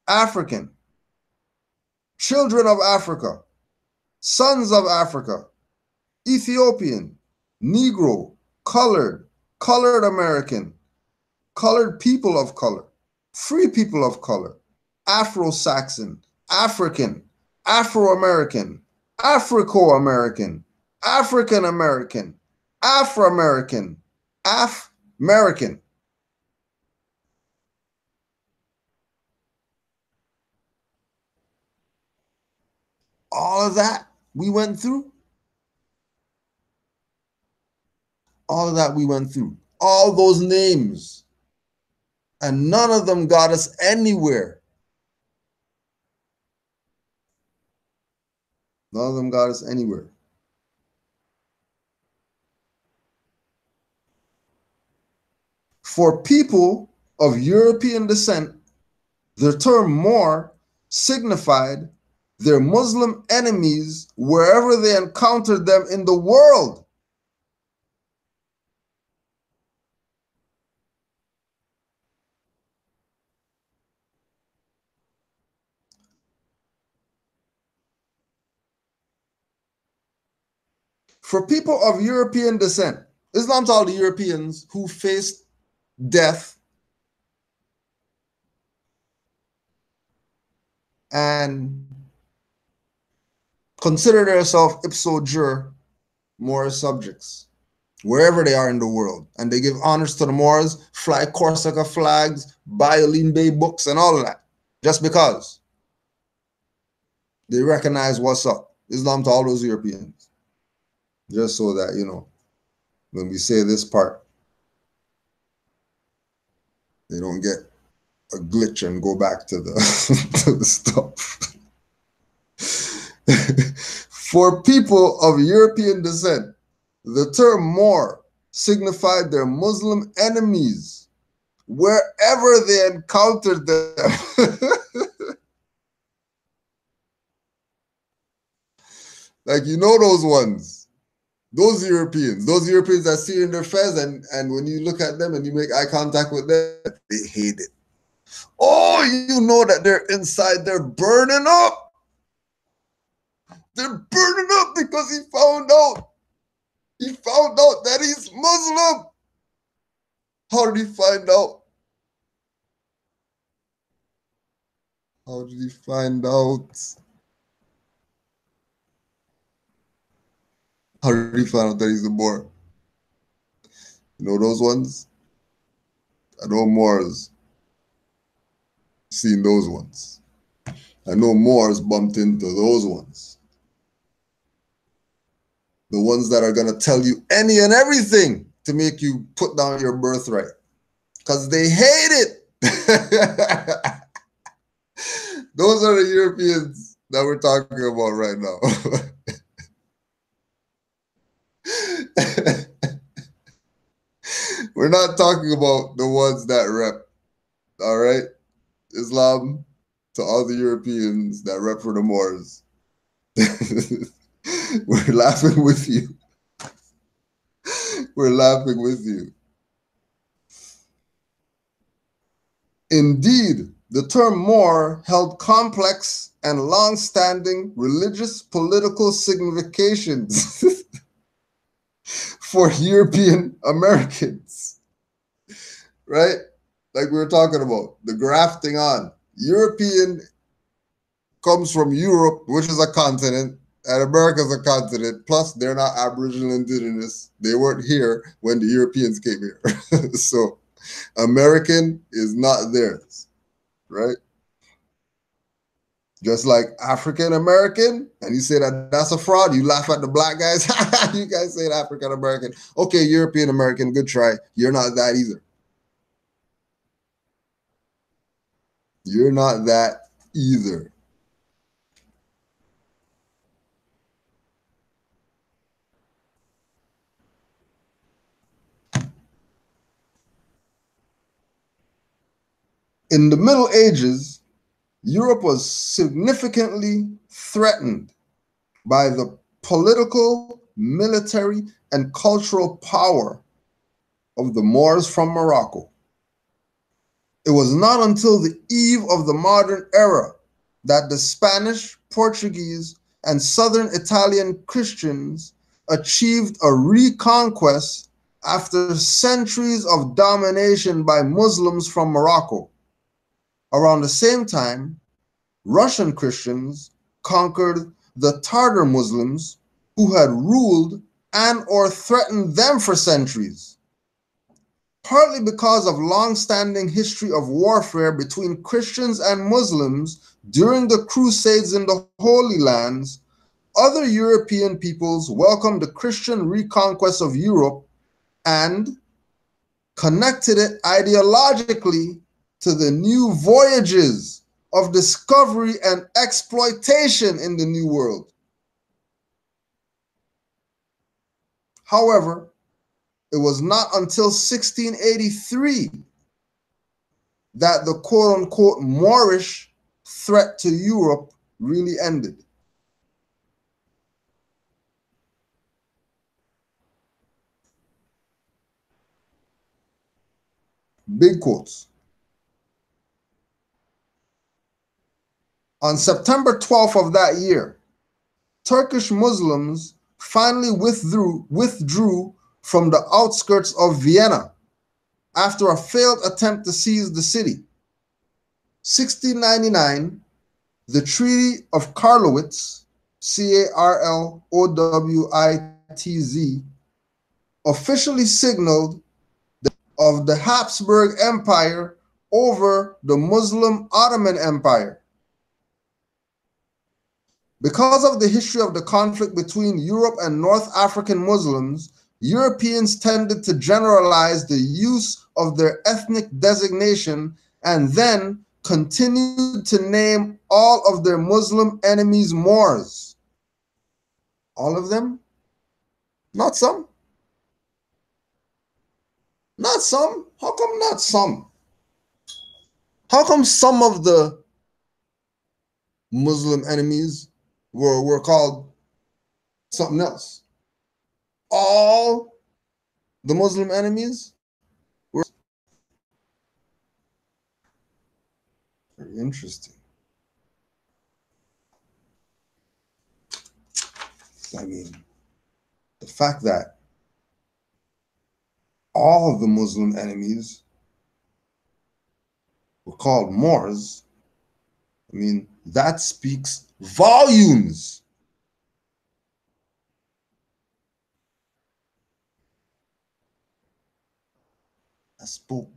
African, children of Africa, sons of Africa, Ethiopian, Negro, colored, colored American, colored people of color, free people of color, Afro-Saxon, African, Afro-American, Africo-American, African-American, Afro-American, Af-American. All of that we went through. All of that we went through. All those names. And none of them got us anywhere. None of them got us anywhere. For people of European descent, the term Moor signified their Muslim enemies wherever they encountered them in the world. For people of European descent, Islam to all the Europeans who faced death and consider themselves ipso jure Moorish subjects, wherever they are in the world. And they give honors to the Moors, fly Corsica flags, buy Oline Bay books and all of that, just because they recognize what's up. Islam to all those Europeans. Just so that, you know, when we say this part, they don't get a glitch and go back to the, to the stuff. For people of European descent, the term Moor signified their Muslim enemies wherever they encountered them. Like, you know those ones. Those Europeans that see you in their fez, and when you look at them and you make eye contact with them, they hate it. Oh, you know that they're inside, they're burning up. They're burning up because he found out. He found out that he's Muslim. How did he find out? How did he find out? How did he find out that he's a Moor? You know those ones? I know Moors seen those ones. I know Moors bumped into those ones. The ones that are going to tell you any and everything to make you put down your birthright. Because they hate it. Those are the Europeans that we're talking about right now. We're not talking about the ones that rep, all right? Islam to all the Europeans that rep for the Moors. We're laughing with you. We're laughing with you. Indeed, the term Moor held complex and long-standing religious political significations for European Americans, right? Like we were talking about, the grafting on. European comes from Europe, which is a continent, and America is a continent. Plus, they're not Aboriginal indigenous. They weren't here when the Europeans came here. So, American is not theirs, right? Just like African American, and you say that that's a fraud, you laugh at the black guys. You guys say African American. Okay, European American, good try. You're not that either. You're not that either. In the Middle Ages, Europe was significantly threatened by the political, military, and cultural power of the Moors from Morocco. It was not until the eve of the modern era that the Spanish, Portuguese, and southern Italian Christians achieved a reconquest after centuries of domination by Muslims from Morocco. Around the same time, Russian Christians conquered the Tartar Muslims who had ruled and or threatened them for centuries. Partly because of long-standing history of warfare between Christians and Muslims during the Crusades in the Holy Lands, other European peoples welcomed the Christian reconquest of Europe and connected it ideologically to the new voyages of discovery and exploitation in the New World. However, it was not until 1683 that the quote-unquote Moorish threat to Europe really ended. Big quotes. On September 12th of that year, Turkish Muslims finally withdrew from the outskirts of Vienna after a failed attempt to seize the city. 1699, the Treaty of Karlowitz, Karlowitz, officially signaled the end of the Habsburg Empire over the Muslim Ottoman Empire. Because of the history of the conflict between Europe and North African Muslims, Europeans tended to generalize the use of their ethnic designation and then continued to name all of their Muslim enemies Moors. All of them? Not some. Not some? How come not some? How come some of the Muslim enemies were called something else. All the Muslim enemies were very interesting. I mean, the fact that all the Muslim enemies were called Moors, I mean, that speaks volumes. That spoke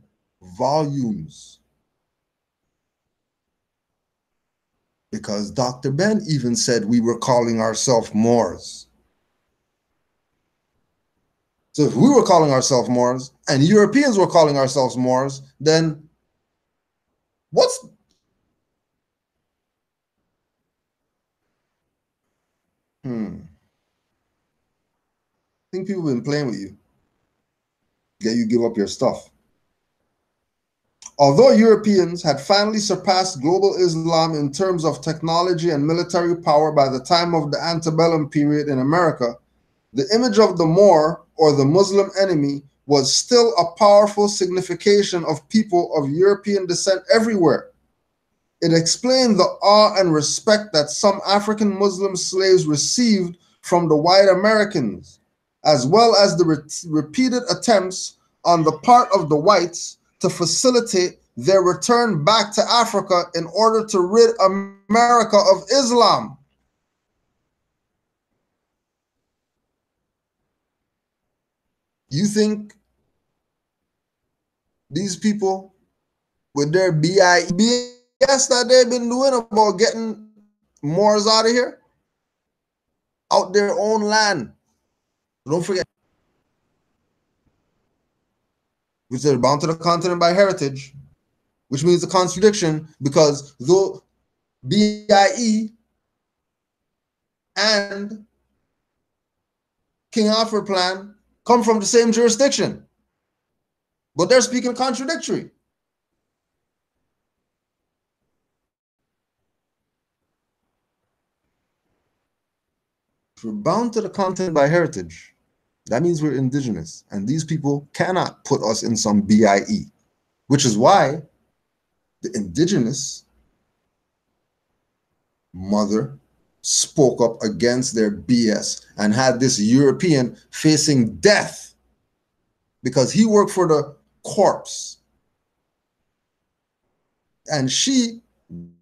volumes. Because Dr. Ben even said we were calling ourselves Moors. So if we were calling ourselves Moors and Europeans were calling ourselves Moors, then what's... I think people have been playing with you. Get you give up your stuff. Although Europeans had finally surpassed global Islam in terms of technology and military power by the time of the antebellum period in America, the image of the Moor, or the Muslim enemy, was still a powerful signification of people of European descent everywhere. It explained the awe and respect that some African Muslim slaves received from the white Americans, as well as the repeated attempts on the part of the whites to facilitate their return back to Africa in order to rid America of Islam. You think these people, with their BS that they've been doing about getting Moors out of here, out their own land, don't forget, which they're bound to the continent by heritage, which means a contradiction, because though BIE and King Alfred plan come from the same jurisdiction, but they're speaking contradictory. If we're bound to the continent by heritage, that means we're indigenous, and these people cannot put us in some BIE, which is why the indigenous mother spoke up against their BS and had this European facing death because he worked for the corpse. And she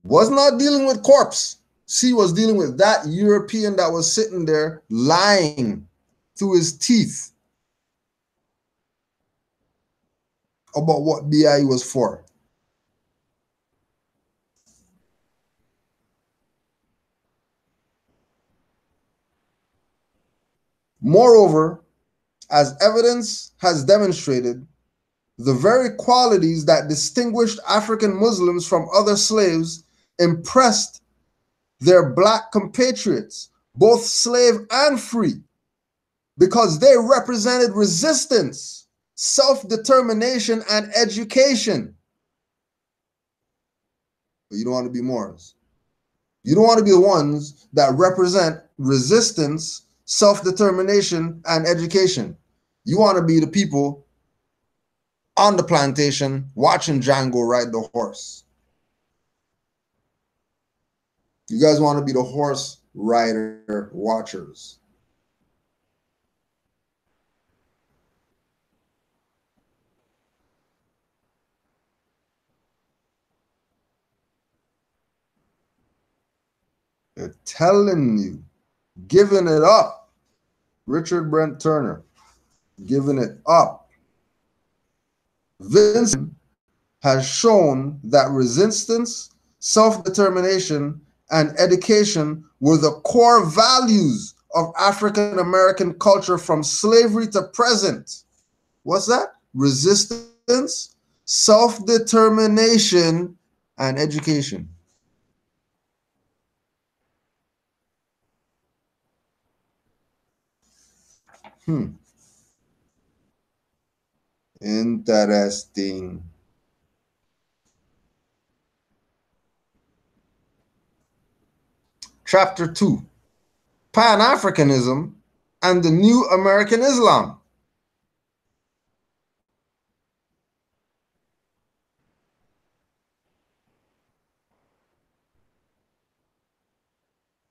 was not dealing with corpse. She was dealing with that European that was sitting there lying through his teeth about what BIE was for. Moreover, as evidence has demonstrated, the very qualities that distinguished African Muslims from other slaves impressed their black compatriots, both slave and free, because they represented resistance, self-determination, and education. But you don't want to be Moors. You don't want to be the ones that represent resistance, self-determination, and education. You want to be the people on the plantation watching Django ride the horse. You guys want to be the horse rider watchers. They're telling you, giving it up. Richard Brent Turner, giving it up. Vincent has shown that resistance, self-determination, and education were the core values of African American culture from slavery to present. What's that? Resistance, self-determination, and education. Interesting. Chapter 2, Pan-Africanism and the New American Islam.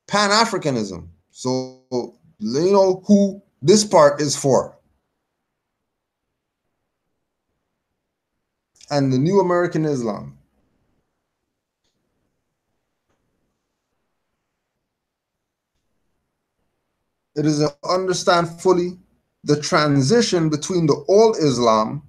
Pan-Africanism. So you know who this part is for. And the New American Islam. It is to understand fully the transition between the old Islam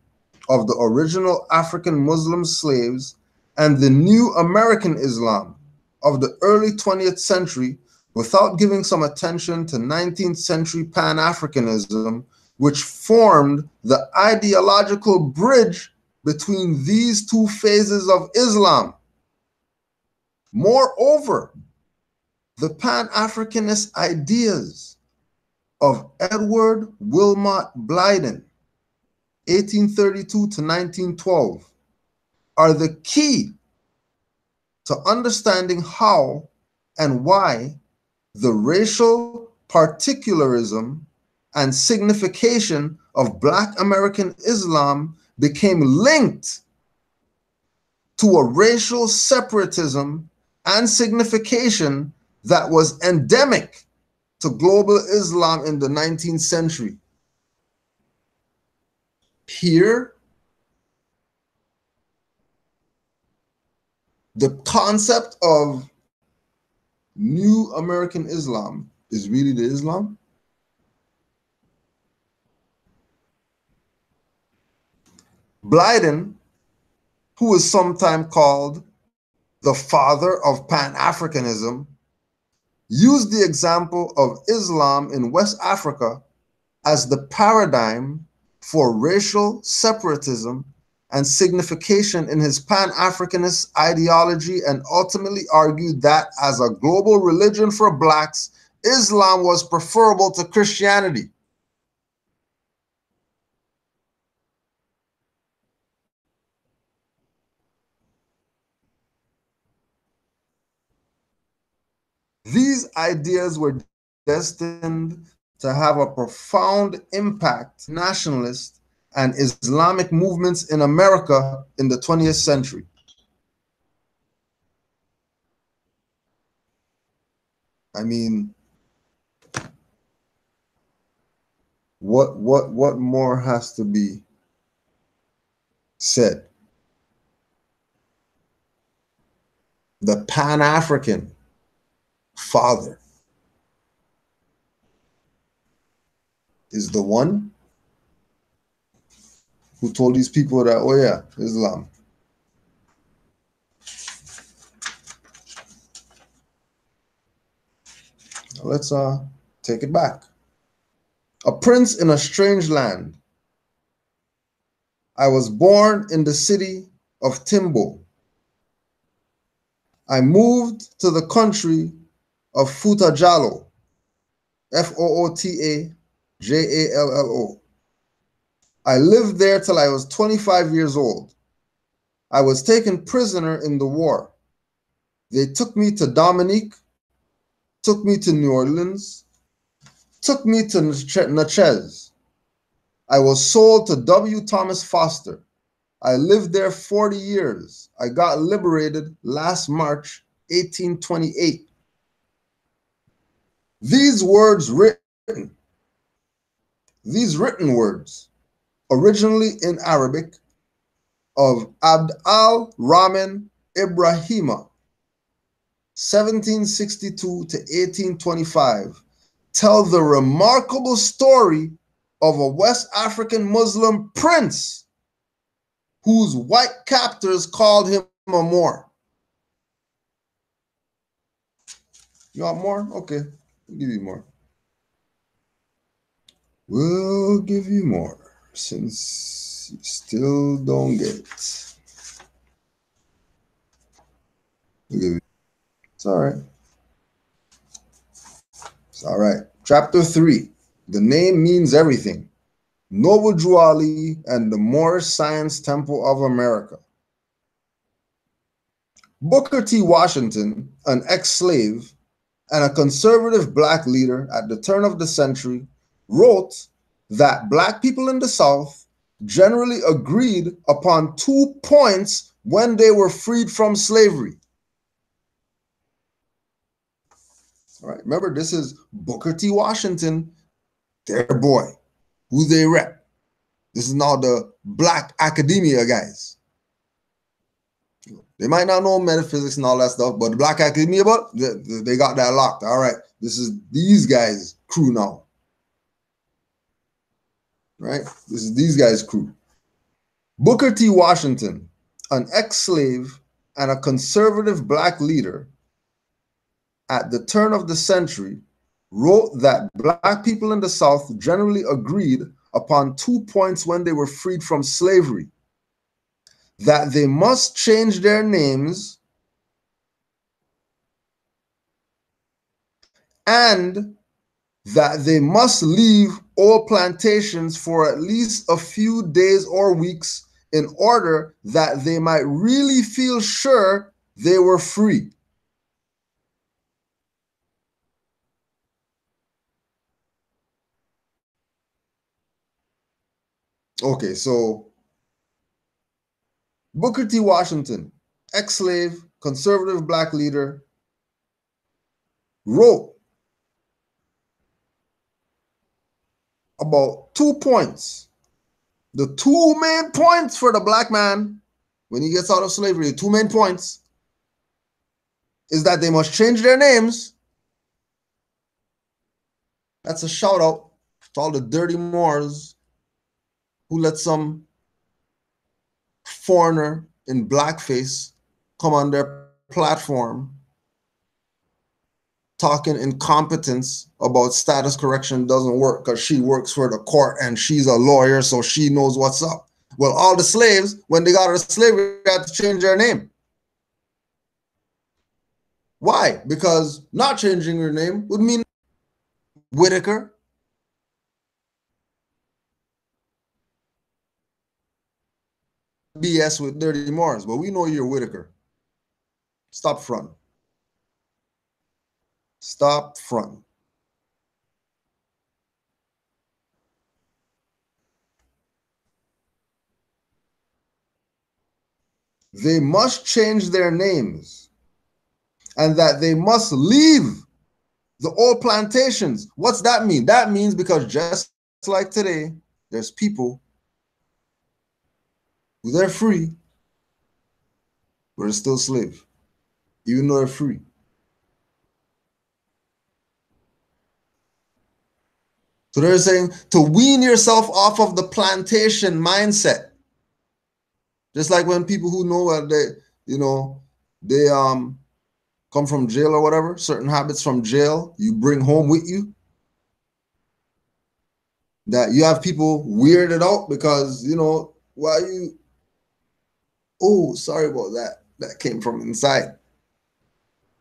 of the original African Muslim slaves and the new American Islam of the early 20th century without giving some attention to 19th century Pan-Africanism, which formed the ideological bridge between these two phases of Islam. Moreover, the Pan-Africanist ideas of Edward Wilmot Blyden, 1832 to 1912, are the key to understanding how and why the racial particularism and signification of Black American Islam became linked to a racial separatism and signification that was endemic to global Islam in the 19th century. Here, the concept of New American Islam is really the Islam. Blyden, who is sometimes called the father of Pan-Africanism, used the example of Islam in West Africa as the paradigm for racial separatism and signification in his Pan-Africanist ideology, and ultimately argued that as a global religion for Blacks, Islam was preferable to Christianity. These ideas were destined to have a profound impact on nationalist and Islamic movements in America in the 20th century. I mean, what more has to be said? The Pan-African father is the one who told these people that, oh yeah, Islam. Let's take it back. A prince in a strange land. I was born in the city of Timbo. I moved to the country of Footajalo, Footajallo. I lived there till I was 25 years old. I was taken prisoner in the war. They took me to Dominique, took me to New Orleans, took me to Natchez. I was sold to W. Thomas Foster. I lived there 40 years. I got liberated last March 1828. These written words, originally in Arabic, of Abd al-Rahman Ibrahima, 1762 to 1825, tell the remarkable story of a West African Muslim prince whose white captors called him a Moor. You want more? Okay, I'll give you more. We'll give you more since you still don't get it. We'll give you. It's all right. It's all right. Chapter 3. The name means everything. Noble Drew Ali and the Moorish Science Temple of America. Booker T. Washington, an ex-slave, and a conservative black leader at the turn of the century wrote that black people in the South generally agreed upon 2 points when they were freed from slavery. All right, remember, this is Booker T. Washington, their boy, who they rep. This is now the black academia guys. They might not know metaphysics and all that stuff, but the black academia, but they got that locked. All right, this is these guys' crew now. Right? This is these guys' crew. Booker T. Washington, an ex-slave and a conservative black leader at the turn of the century, wrote that black people in the South generally agreed upon 2 points when they were freed from slavery: that they must change their names and that they must leave all plantations for at least a few days or weeks in order that they might really feel sure they were free. Okay, so Booker T. Washington, ex-slave, conservative black leader, wrote about 2 points. The 2 main points for the black man when he gets out of slavery, the 2 main points is that they must change their names. That's a shout out to all the dirty Moors who let some foreigner in blackface come on their platform talking incompetence about status correction doesn't work because she works for the court and she's a lawyer, so she knows what's up. Well, all the slaves, when they got out of slavery, had to change their name. Why? Because not changing your name would mean Whitaker. BS with dirty Moors, but we know you're Whitaker. Stop front. Stop front. They must change their names and that they must leave the old plantations. What's that mean? That means because just like today, there's people who they're free, but they're still slave, even though they're free. So they're saying to wean yourself off of the plantation mindset. Just like when people who know that they come from jail or whatever, certain habits from jail you bring home with you. That you have people weirded out because, why you, oh, sorry about that. That came from inside.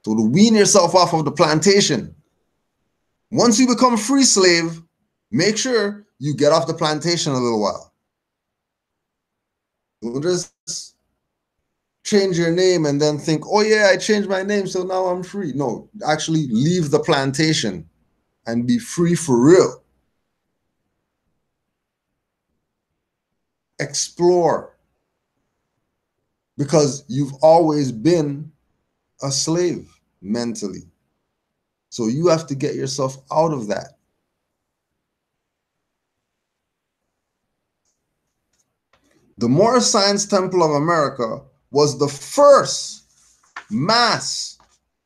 So to wean yourself off of the plantation. Once you become free slave, make sure you get off the plantation a little while. Don't just change your name and then think, oh yeah, I changed my name, so now I'm free. No, actually leave the plantation and be free for real. Explore. Because you've always been a slave mentally. So you have to get yourself out of that. The Moorish Science Temple of America was the first mass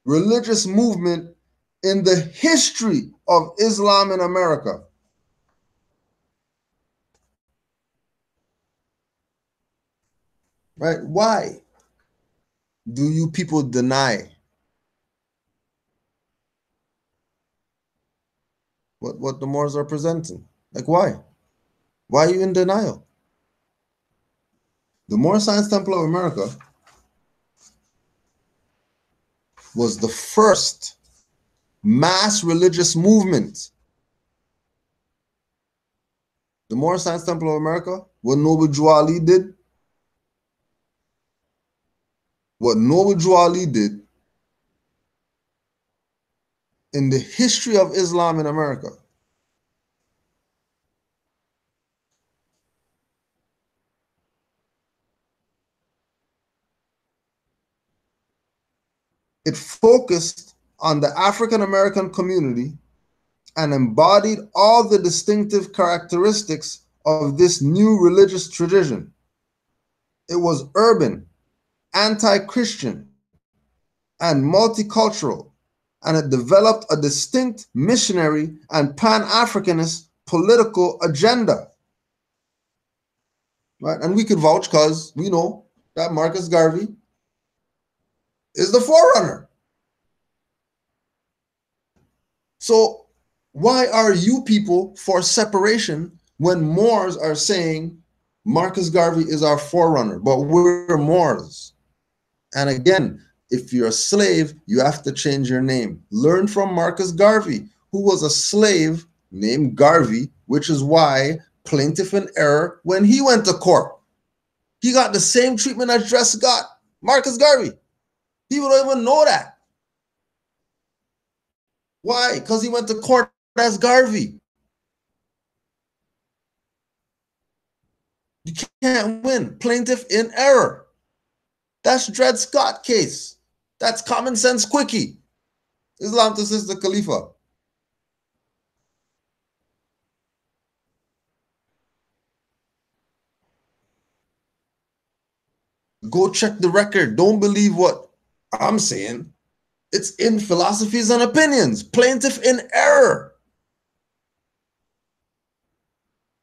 religious movement in the history of Islam in America. Right? Why do you people deny what the Moors are presenting? Like, why? Why are you in denial? The Moorish Science Temple of America was the first mass religious movement. The Moorish Science Temple of America, what Noble Drew Ali did, what Noble Drew Ali did in the history of Islam in America. It focused on the African American community and embodied all the distinctive characteristics of this new religious tradition. It was urban, anti-Christian, and multicultural, and it developed a distinct missionary and Pan-Africanist political agenda. Right? And we could vouch because we know that Marcus Garvey is the forerunner. So why are you people for separation when Moors are saying Marcus Garvey is our forerunner, but we're Moors? And again, if you're a slave, you have to change your name. Learn from Marcus Garvey, who was a slave named Garvey, which is why plaintiff in error, when he went to court, he got the same treatment as Dress got. Marcus Garvey. People don't even know that. Why? Because he went to court as Garvey. You can't win. Plaintiff in error. That's Dred Scott case. That's common sense quickie. Islam to Sister Khalifa. Go check the record. Don't believe what I'm saying. It's in Philosophies and Opinions. Plaintiff in error.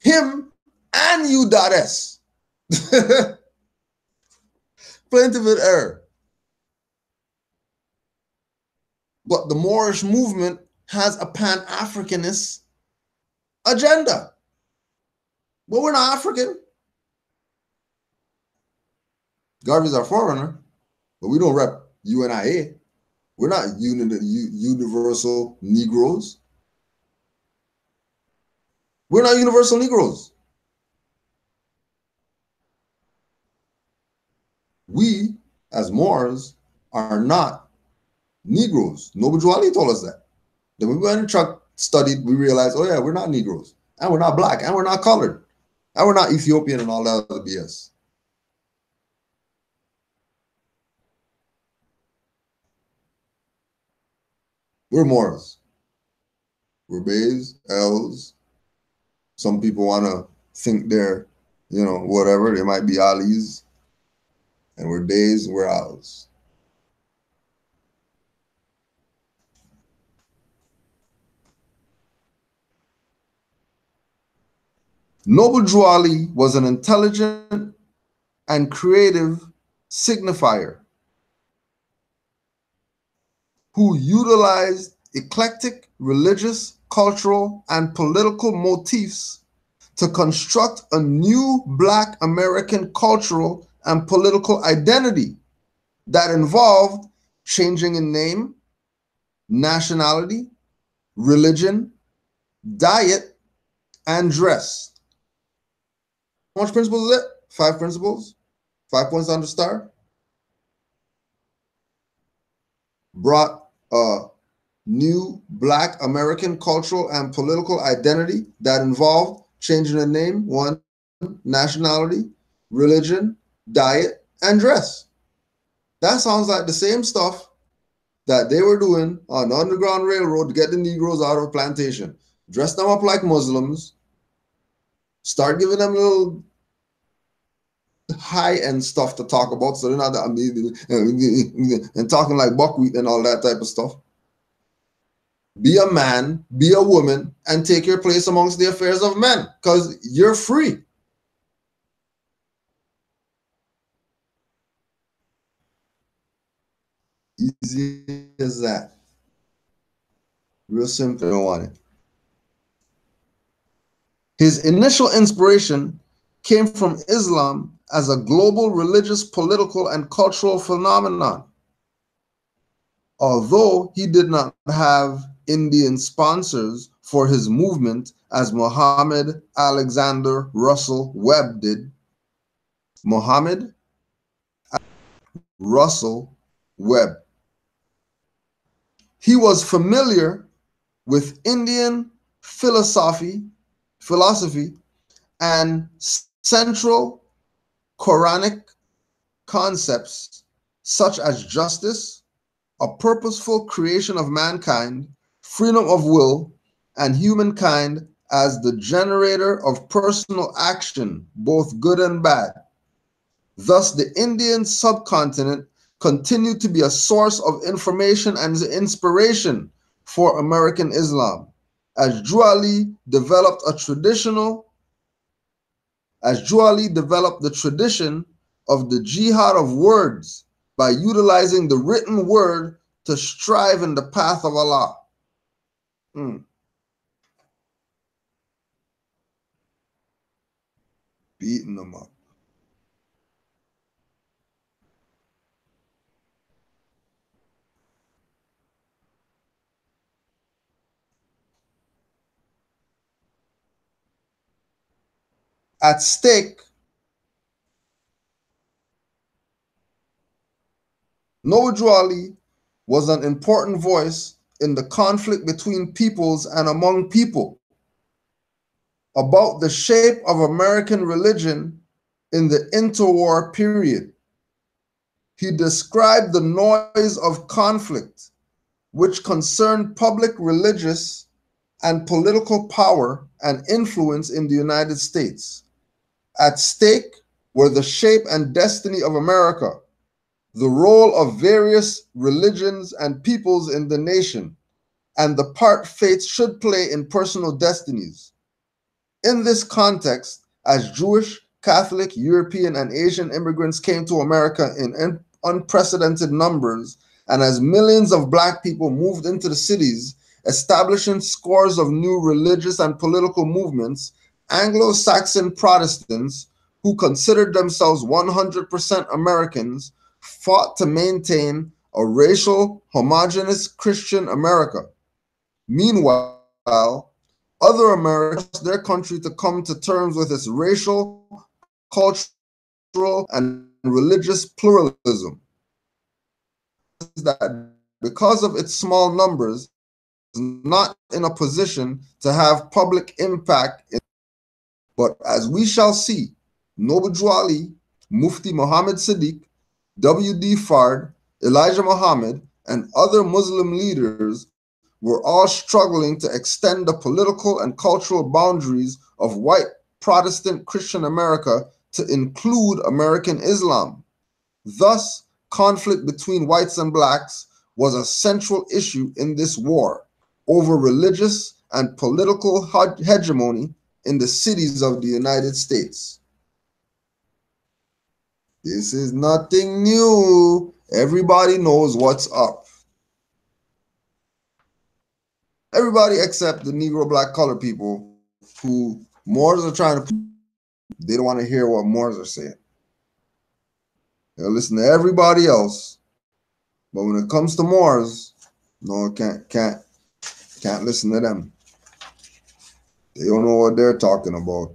Him and U.S. Plaintiff in error. But the Moorish movement has a Pan-Africanist agenda. But we're not African. Garvey's our forerunner, but we don't rep UNIA. We're not universal Negroes. We're not universal Negroes. We, as Moors, are not Negroes. Noble Drew Ali told us that. Then we went and truck studied, we realized, oh yeah, we're not Negroes. And we're not black, and we're not colored. And we're not Ethiopian and all that other BS. We're Moors. We're Bays, L's. Some people want to think they're, whatever. They might be Ali's. And we're Days, we're Al's. Noble Drew Ali was an intelligent and creative signifier who utilized eclectic religious, cultural, and political motifs to construct a new Black American cultural and political identity that involved changing in name, nationality, religion, diet, and dress. How much principles is it? 5 principles? 5 points on the star? Brought a new Black American cultural and political identity that involved changing the name, 1, nationality, religion, diet, and dress. That sounds like the same stuff that they were doing on the Underground Railroad to get the Negroes out of a plantation. Dress them up like Muslims, start giving them little high-end stuff to talk about, so they're not and talking like buckwheat and all that type of stuff. Be a man, be a woman, and take your place amongst the affairs of men, because you're free. Easy as that. Real simple, I don't want it. His initial inspiration came from Islam as a global religious, political, and cultural phenomenon. Although he did not have Indian sponsors for his movement as Muhammad Alexander Russell Webb did, Muhammad Russell Webb. He was familiar with Indian philosophy and central Quranic concepts such as justice, a purposeful creation of mankind, freedom of will, and humankind as the generator of personal action, both good and bad. Thus, the Indian subcontinent continued to be a source of information and inspiration for American Islam, as Juali developed the tradition of the jihad of words by utilizing the written word to strive in the path of Allah. Beating them up. At stake, Noble was an important voice in the conflict between peoples and among people about the shape of American religion in the interwar period. He described the noise of conflict, which concerned public religious and political power and influence in the United States. At stake were the shape and destiny of America, the role of various religions and peoples in the nation, and the part faith should play in personal destinies. In this context, as Jewish, Catholic, European, and Asian immigrants came to America in unprecedented numbers, and as millions of Black people moved into the cities, establishing scores of new religious and political movements, Anglo-Saxon Protestants, who considered themselves 100% Americans, fought to maintain a racial, homogeneous Christian America. Meanwhile, other Americans asked their country to come to terms with its racial, cultural, and religious pluralism. That because of its small numbers, is not in a position to have public impact. But as we shall see, Noble Juali, Mufti Muhammad Sadiq, W.D. Fard, Elijah Muhammad, and other Muslim leaders were all struggling to extend the political and cultural boundaries of white Protestant Christian America to include American Islam. Thus, conflict between whites and blacks was a central issue in this war over religious and political hegemony in the cities of the United States. This is nothing new. Everybody knows what's up. Everybody except the Negro, Black, colored people who Moors are trying to, they don't want to hear what Moors are saying. They'll listen to everybody else. But when it comes to Moors, no, can't listen to them. They don't know what they're talking about.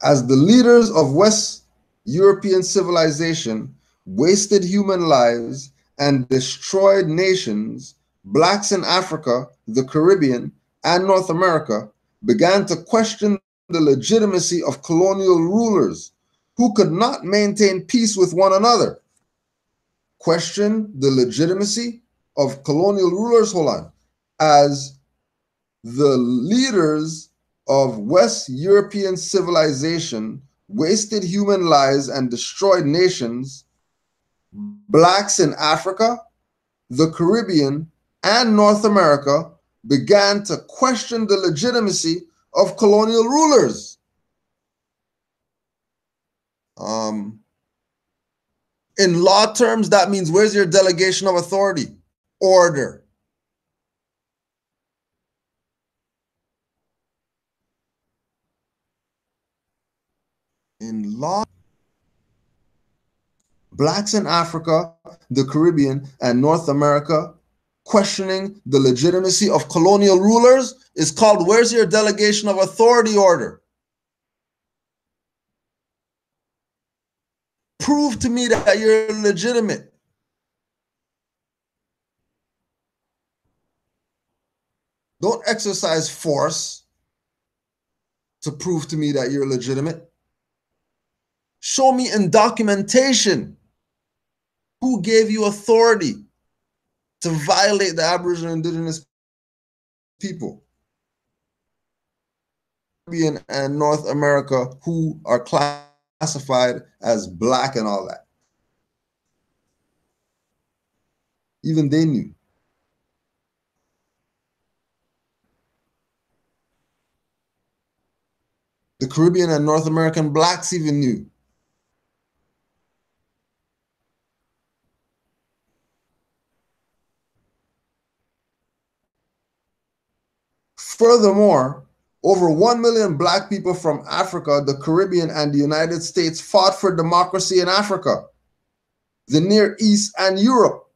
As the leaders of West European civilization wasted human lives and destroyed nations, blacks in Africa, the Caribbean, and North America began to question the legitimacy of colonial rulers who could not maintain peace with one another. Question the legitimacy of colonial rulers, as the leaders of West European civilization wasted human lives and destroyed nations, blacks in Africa, the Caribbean, and North America began to question the legitimacy of colonial rulers. In law terms, that means where's your delegation of authority? Order. In law, blacks in Africa, the Caribbean, and North America questioning the legitimacy of colonial rulers is called where's your delegation of authority order? prove to me that you're legitimate. Don't exercise force to prove to me that you're legitimate. Show me in documentation who gave you authority to violate the Aboriginal and Indigenous people and North America who are classified as black and all that. Even they knew. The Caribbean and North American blacks even knew. Furthermore, over 1 million black people from Africa, the Caribbean, and the United States fought for democracy in Africa, the Near East, and Europe.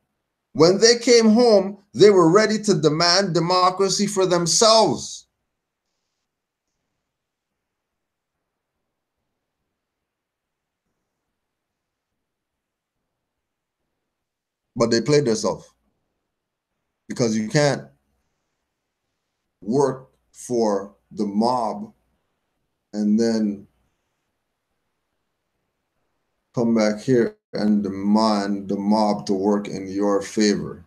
When they came home, they were ready to demand democracy for themselves. But they played themselves, because you can't work for the mob and then come back here and demand the mob to work in your favor.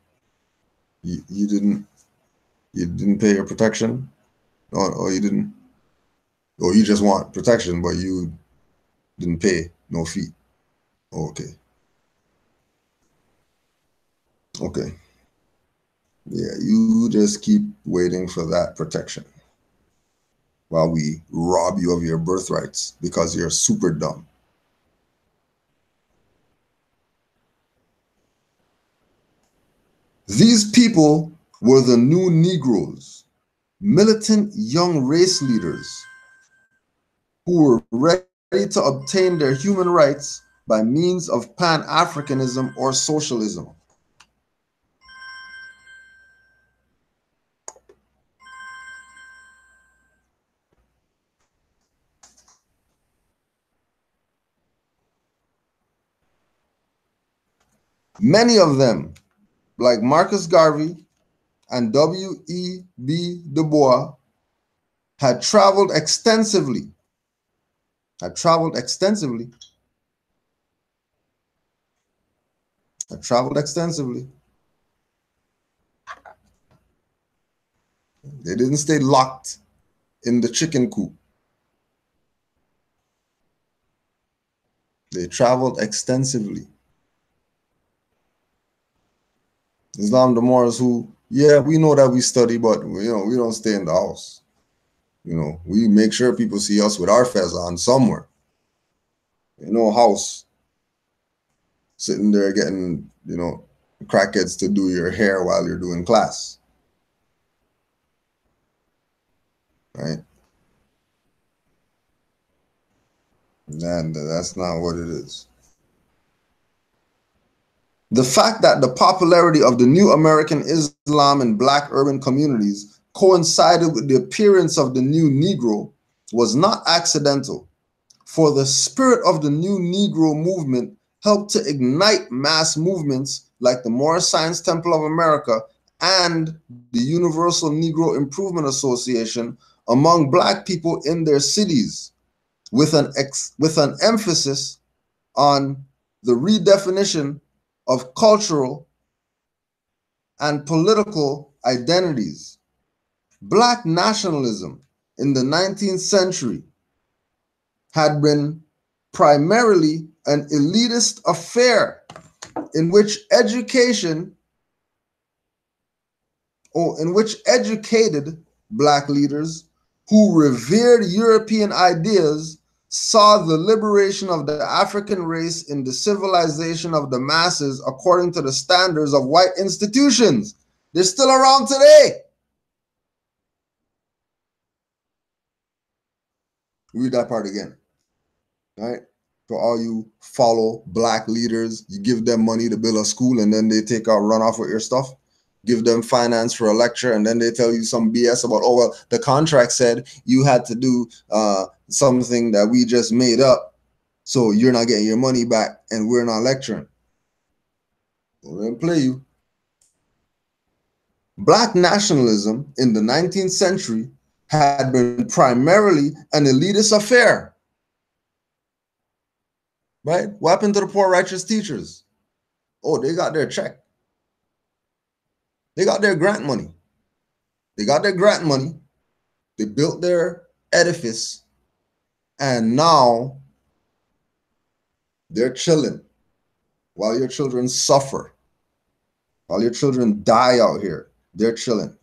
You didn't pay your protection, or you didn't, or you just want protection, but you didn't pay no fee. Okay. Okay. Yeah, you just keep waiting for that protection while we rob you of your birthrights because you're super dumb. These people were the new Negroes, militant young race leaders who were ready to obtain their human rights by means of Pan-Africanism or socialism. Many of them, like Marcus Garvey and W.E.B. Du Bois, had traveled extensively. They didn't stay locked in the chicken coop. They traveled extensively. Islam the Moors who, yeah, we know that we study, but we don't stay in the house. We make sure people see us with our fez on somewhere. No house sitting there getting, crackheads to do your hair while you're doing class. Right? And that's not what it is. The fact that the popularity of the new American Islam in black urban communities coincided with the appearance of the new Negro was not accidental, for the spirit of the new Negro movement helped to ignite mass movements like the Moorish Science Temple of America and the Universal Negro Improvement Association among black people in their cities, with an emphasis on the redefinition of cultural and political identities. Black nationalism in the 19th century had been primarily an elitist affair in which educated black leaders who revered European ideas saw the liberation of the African race in the civilization of the masses according to the standards of white institutions. They're still around today. Read that part again. All right? For all you follow black leaders, you give them money to build a school and then they run off with your stuff. Give them finance for a lecture and then they tell you some BS about, oh, well, the contract said you had to do something that we just made up. So you're not getting your money back and we're not lecturing. We're going to play you. Black nationalism in the 19th century had been primarily an elitist affair. Right? What happened to the poor righteous teachers? Oh, they got their check. They got their grant money. They got their grant money. They built their edifice. And now they're chilling while your children suffer. While your children die out here, they're chilling.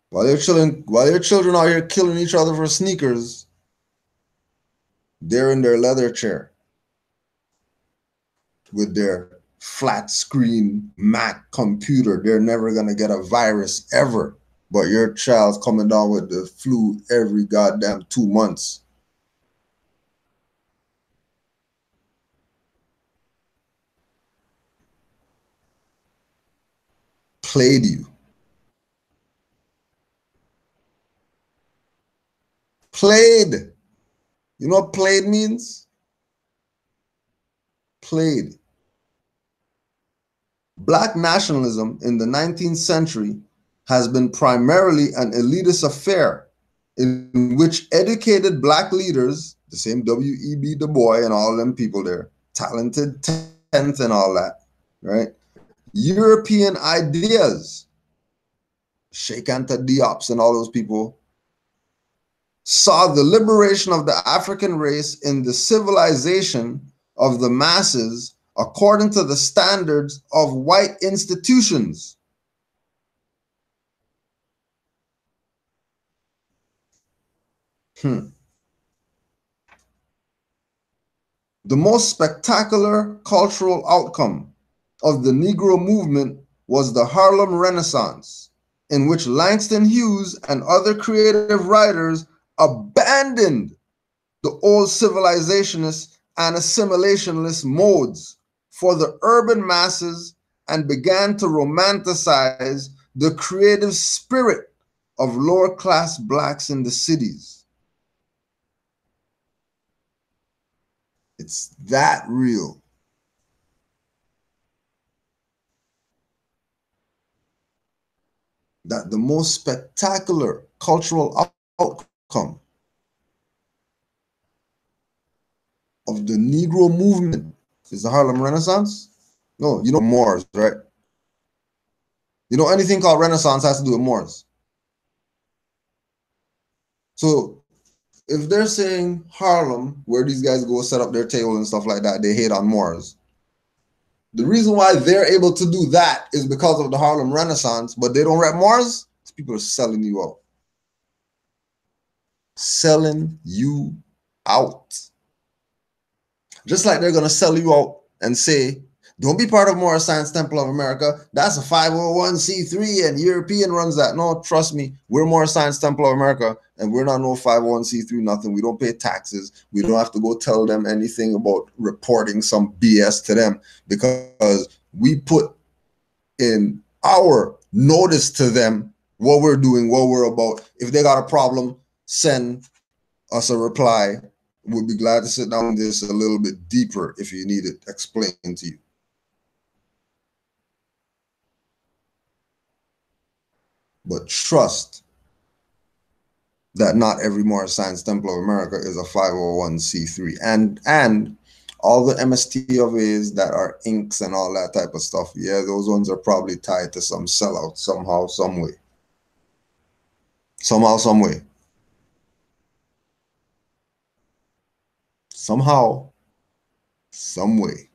While your children are here killing each other for sneakers, they're in their leather chair with their flat screen Mac computer. They're never gonna get a virus ever. But your child's coming down with the flu every goddamn 2 months. Played you. Played. You know what played means? Played. Black nationalism in the 19th century has been primarily an elitist affair in which educated black leaders, the same W.E.B. Du Bois and all them people there, talented 10th and all that, right? European ideas, Sheikh Anta Diop's and all those people, saw the liberation of the African race in the civilization of the masses according to the standards of white institutions. The most spectacular cultural outcome of the Negro movement was the Harlem Renaissance, in which Langston Hughes and other creative writers abandoned the old civilizationist and assimilationist modes for the urban masses and began to romanticize the creative spirit of lower class blacks in the cities. It's that real. That the most spectacular cultural outcome of the Negro movement is the Harlem Renaissance? No, you know Moors, right? You know anything called Renaissance has to do with Moors. So if they're saying Harlem, where these guys go set up their table and stuff like that, they hate on Moors. The reason why they're able to do that is because of the Harlem Renaissance, but they don't rep Moors. People are selling you out. Selling you out. Just like they're going to sell you out and say, don't be part of Moorish Science Temple of America. That's a 501c3 and European runs that. No, trust me, we're Moorish Science Temple of America and we're not no 501c3 nothing. We don't pay taxes. We don't have to go tell them anything about reporting some BS to them because we put in our notice to them what we're doing, what we're about. If they got a problem, send us a reply. We'll be glad to sit down with this a little bit deeper if you need it explained to you. But trust that not every Moorish Science Temple of America is a 501c3. And all the MSTOVs that are inks and all that type of stuff, yeah, those ones are probably tied to some sellout somehow, some way. Somehow, some way. Somehow, some way.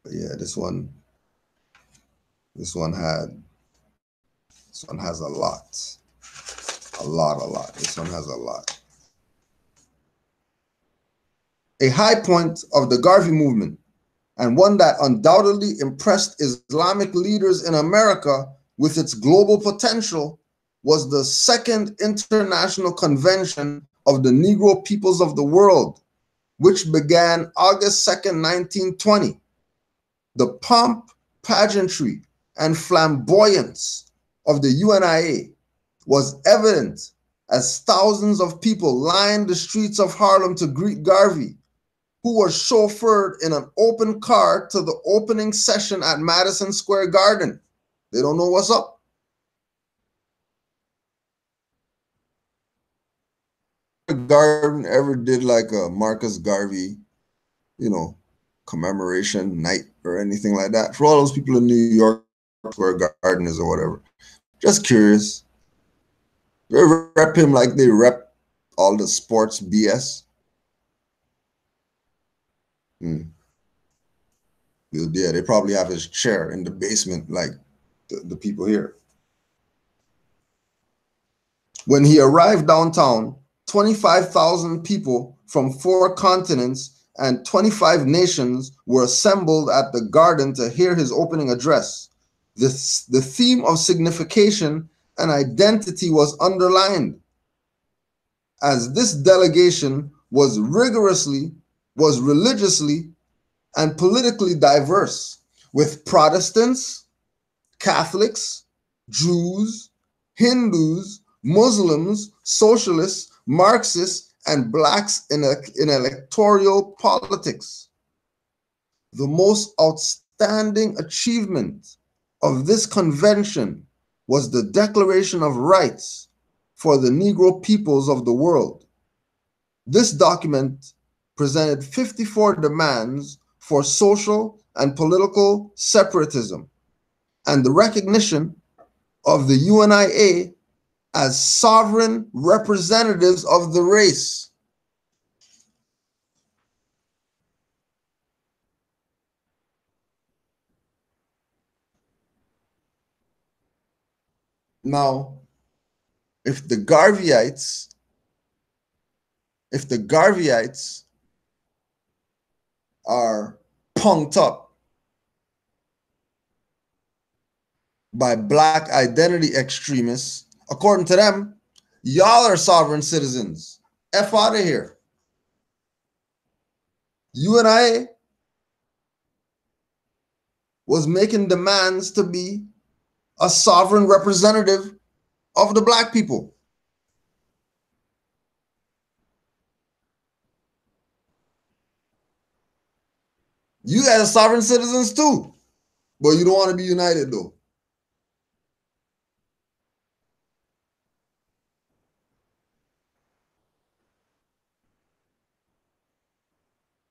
But yeah, this one has a lot. A lot. This one has a lot. A high point of the Garvey movement, and one that undoubtedly impressed Islamic leaders in America with its global potential, was the Second International Convention of the Negro Peoples of the World, which began August 2nd, 1920. The pomp, pageantry, and flamboyance of the UNIA was evident as thousands of people lined the streets of Harlem to greet Garvey, who was chauffeured in an open car to the opening session at Madison Square Garden. They don't know what's up. Garden ever did like a Marcus Garvey, commemoration night or anything like that? For all those people in New York where Garden is or whatever. Just curious. They rep him like they rep all the sports BS. Yeah, they probably have his chair in the basement like the people here. When he arrived downtown, 25,000 people from 4 continents and 25 nations were assembled at the garden to hear his opening address. The theme of signification and identity was underlined, as this delegation was religiously and politically diverse, with Protestants, Catholics, Jews, Hindus, Muslims, socialists, Marxists, and blacks in electoral politics. The most outstanding achievement of this convention was the Declaration of Rights for the Negro peoples of the world. This document presented 54 demands for social and political separatism and the recognition of the UNIA as sovereign representatives of the race. Now, if the Garveyites are punked up by black identity extremists, according to them, y'all are sovereign citizens. F out of here. UNIA was making demands to be a sovereign representative of the black people. You guys are sovereign citizens too, but you don't want to be united though.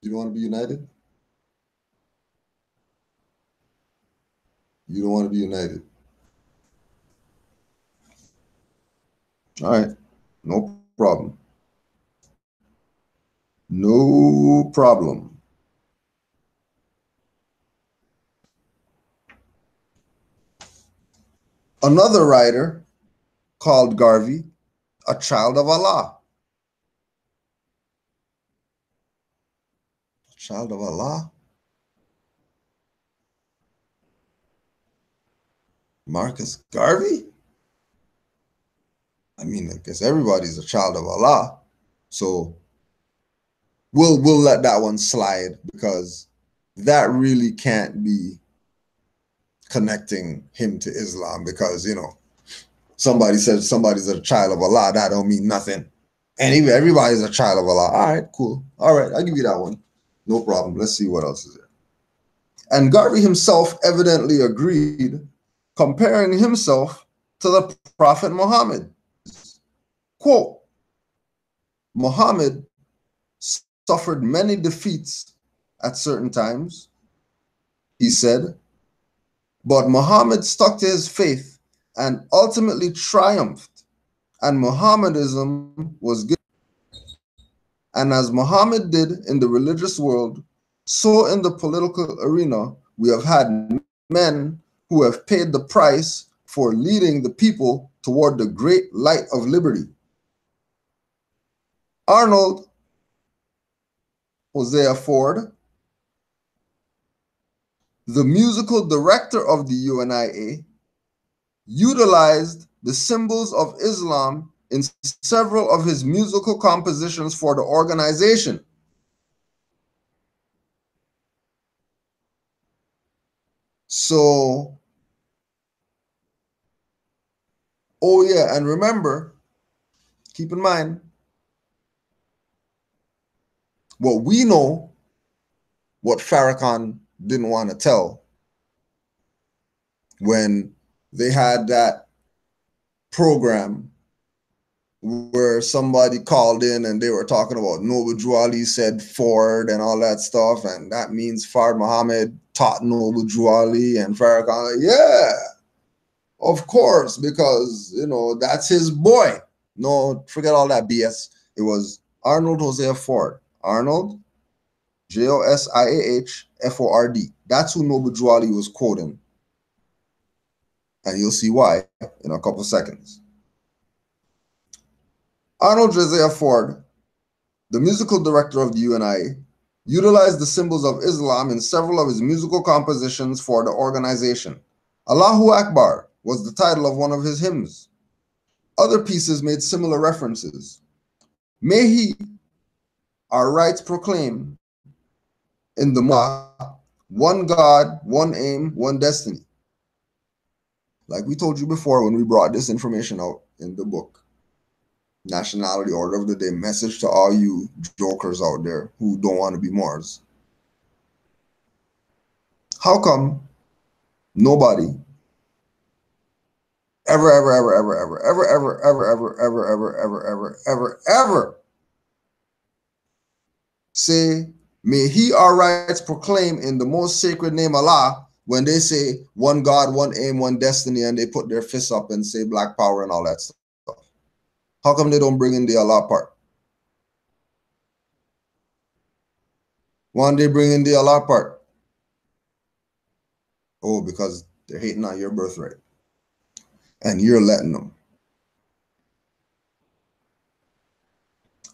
You don't want to be united? You don't want to be united. All right, no problem. No problem. Another writer called Garvey a child of Allah. A child of Allah? Marcus Garvey? I mean, I guess everybody's a child of Allah. So we'll let that one slide, because that really can't be connecting him to Islam, because, somebody says somebody's a child of Allah, that don't mean nothing. Anyway, everybody's a child of Allah. All right, cool. All right, I'll give you that one. No problem. Let's see what else is there. And Garvey himself evidently agreed, comparing himself to the Prophet Muhammad. Quote, Muhammad suffered many defeats at certain times, he said, but Muhammad stuck to his faith and ultimately triumphed, and Mohammedanism was good. And as Muhammad did in the religious world, so in the political arena, we have had men who have paid the price for leading the people toward the great light of liberty. Arnold Hosea Ford, the musical director of the UNIA, utilized the symbols of Islam in several of his musical compositions for the organization. So, oh yeah, and remember, keep in mind, what we know, what Farrakhan didn't want to tell when they had that program where somebody called in and they were talking about Noble Drew Ali said Ford and all that stuff, and that means Fard Muhammad taught Noble Drew Ali, and Farrakhan, yeah, of course, because, you know, that's his boy. No, forget all that BS. It was Arnold Hosea Ford. Arnold, Josiah Ford. That's who Noble Drew Ali was quoting. And you'll see why in a couple seconds. Arnold Josiah Ford, the musical director of the UNIA, utilized the symbols of Islam in several of his musical compositions for the organization. Allahu Akbar was the title of one of his hymns. Other pieces made similar references. May he, our rights proclaim, in the Moor, one God, one aim, one destiny. Like we told you before when we brought this information out in the book. Nationality Order of the Day, message to all you jokers out there who don't want to be Moors. How come nobody ever say, may he our rights proclaim in the most sacred name Allah, when they say one God, one aim, one destiny, and they put their fists up and say black power and all that stuff? How come they don't bring in the Allah part? Why don't they bring in the Allah part? Oh, because they're hating on your birthright. And you're letting them.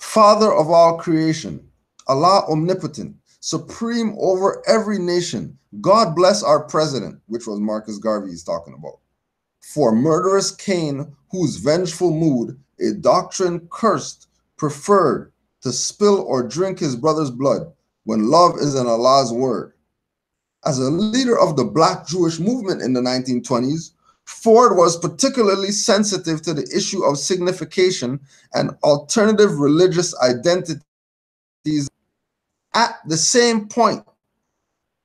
Father of all creation, Allah omnipotent, supreme over every nation. God bless our president, which was Marcus Garvey is talking about. For murderous Cain, whose vengeful mood, a doctrine cursed, preferred to spill or drink his brother's blood, when love is in Allah's word. As a leader of the Black Jewish movement in the 1920s, Ford was particularly sensitive to the issue of signification and alternative religious identities. At the same point,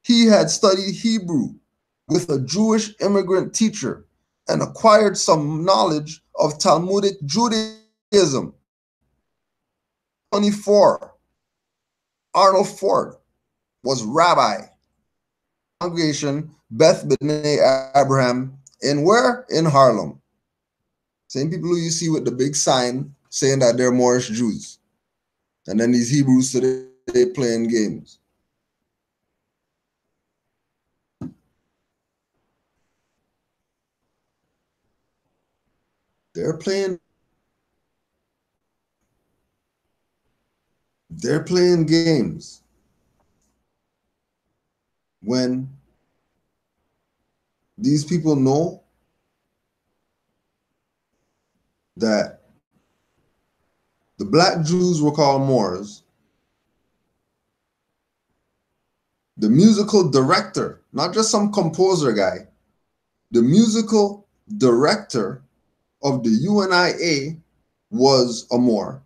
he had studied Hebrew with a Jewish immigrant teacher and acquired some knowledge of Talmudic Judaism. 24, Arnold Ford was rabbi. Congregation Beth B'nai Abraham in where? In Harlem. Same people who you see with the big sign saying that they're Moorish Jews. And then these Hebrews today playing games. They're playing games when these people know that the black Jews were called Moors. The musical director, not just some composer guy, the musical director of the UNIA was a Moor.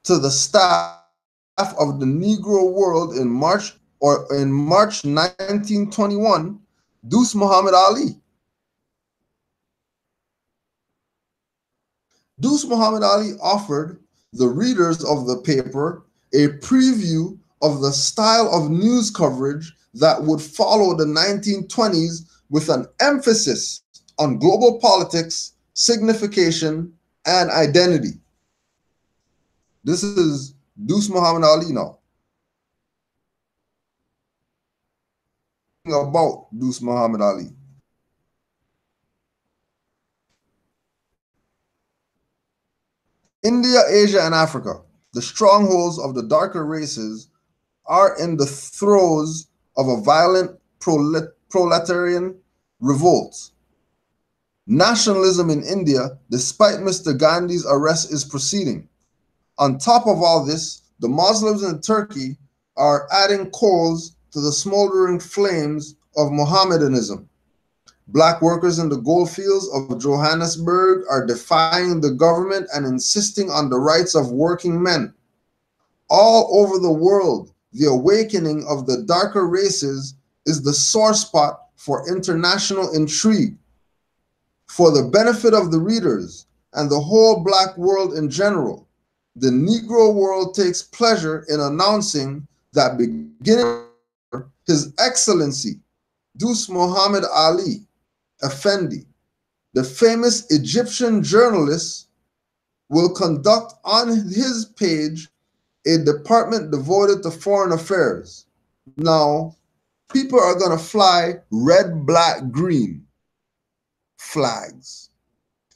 To the staff of the Negro World in March 1921, Deuce Muhammad Ali. Deuce Muhammad Ali offered the readers of the paper a preview of the style of news coverage that would follow the 1920s with an emphasis on global politics, signification, and identity. This is Deuce Muhammad Ali now. About Deuce Muhammad Ali. India, Asia, and Africa, the strongholds of the darker races, are in the throes of a violent proletarian revolt. Nationalism in India, despite Mr. Gandhi's arrest, is proceeding. On top of all this, the Muslims in Turkey are adding coals to the smoldering flames of Mohammedanism. Black workers in the gold fields of Johannesburg are defying the government and insisting on the rights of working men. All over the world, the awakening of the darker races is the sore spot for international intrigue. For the benefit of the readers and the whole Black world in general, the Negro world takes pleasure in announcing that beginning His Excellency Dus Muhammad Ali Effendi, the famous Egyptian journalist, will conduct on his page a department devoted to foreign affairs. Now, people are going to fly red, black, green flags,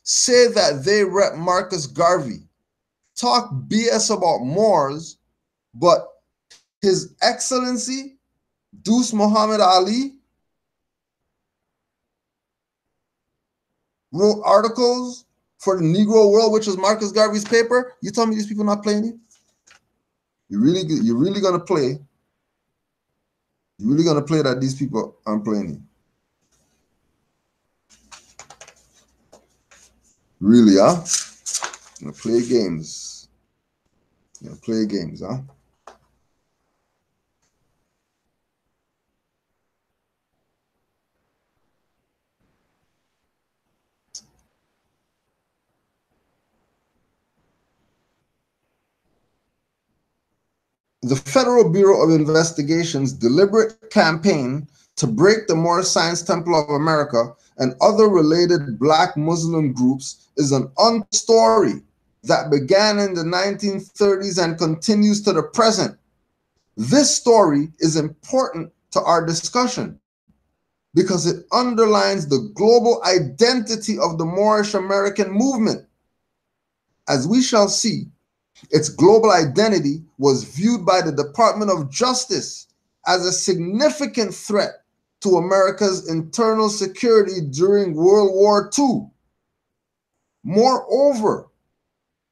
say that they rep Marcus Garvey, talk BS about Moors, but His Excellency Dus Muhammad Ali wrote articles for the Negro World, which is Marcus Garvey's paper. You tell me these people not playing you? You're really gonna play? You're really gonna play that these people aren't playing you? Really, huh? You're gonna play games. You're gonna play games, huh? The Federal Bureau of Investigation's deliberate campaign to break the Moorish Science Temple of America and other related Black Muslim groups is an untold story that began in the 1930s and continues to the present. This story is important to our discussion because it underlines the global identity of the Moorish American movement. As we shall see, its global identity was viewed by the Department of Justice as a significant threat to America's internal security during World War II. Moreover,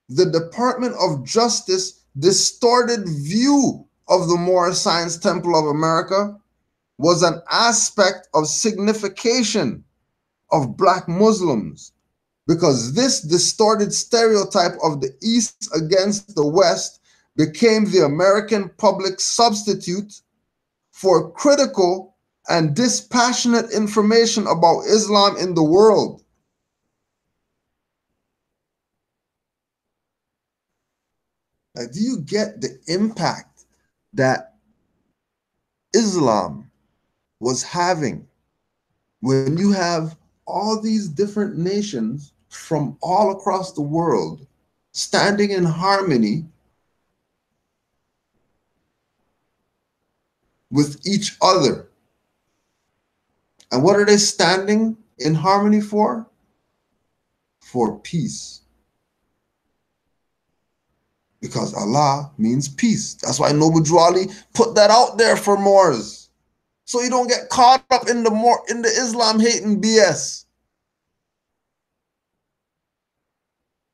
the Department of Justice distorted view of the Moorish Science Temple of America was an aspect of signification of Black Muslims, because this distorted stereotype of the East against the West became the American public substitute for critical and dispassionate information about Islam in the world. Now, do you get the impact that Islam was having when you have all these different nations from all across the world standing in harmony with each other? And what are they standing in harmony for? For peace. Because Allah means peace. That's why Noble Drawley put that out there for Moors, so you don't get caught up in the Islam hating BS.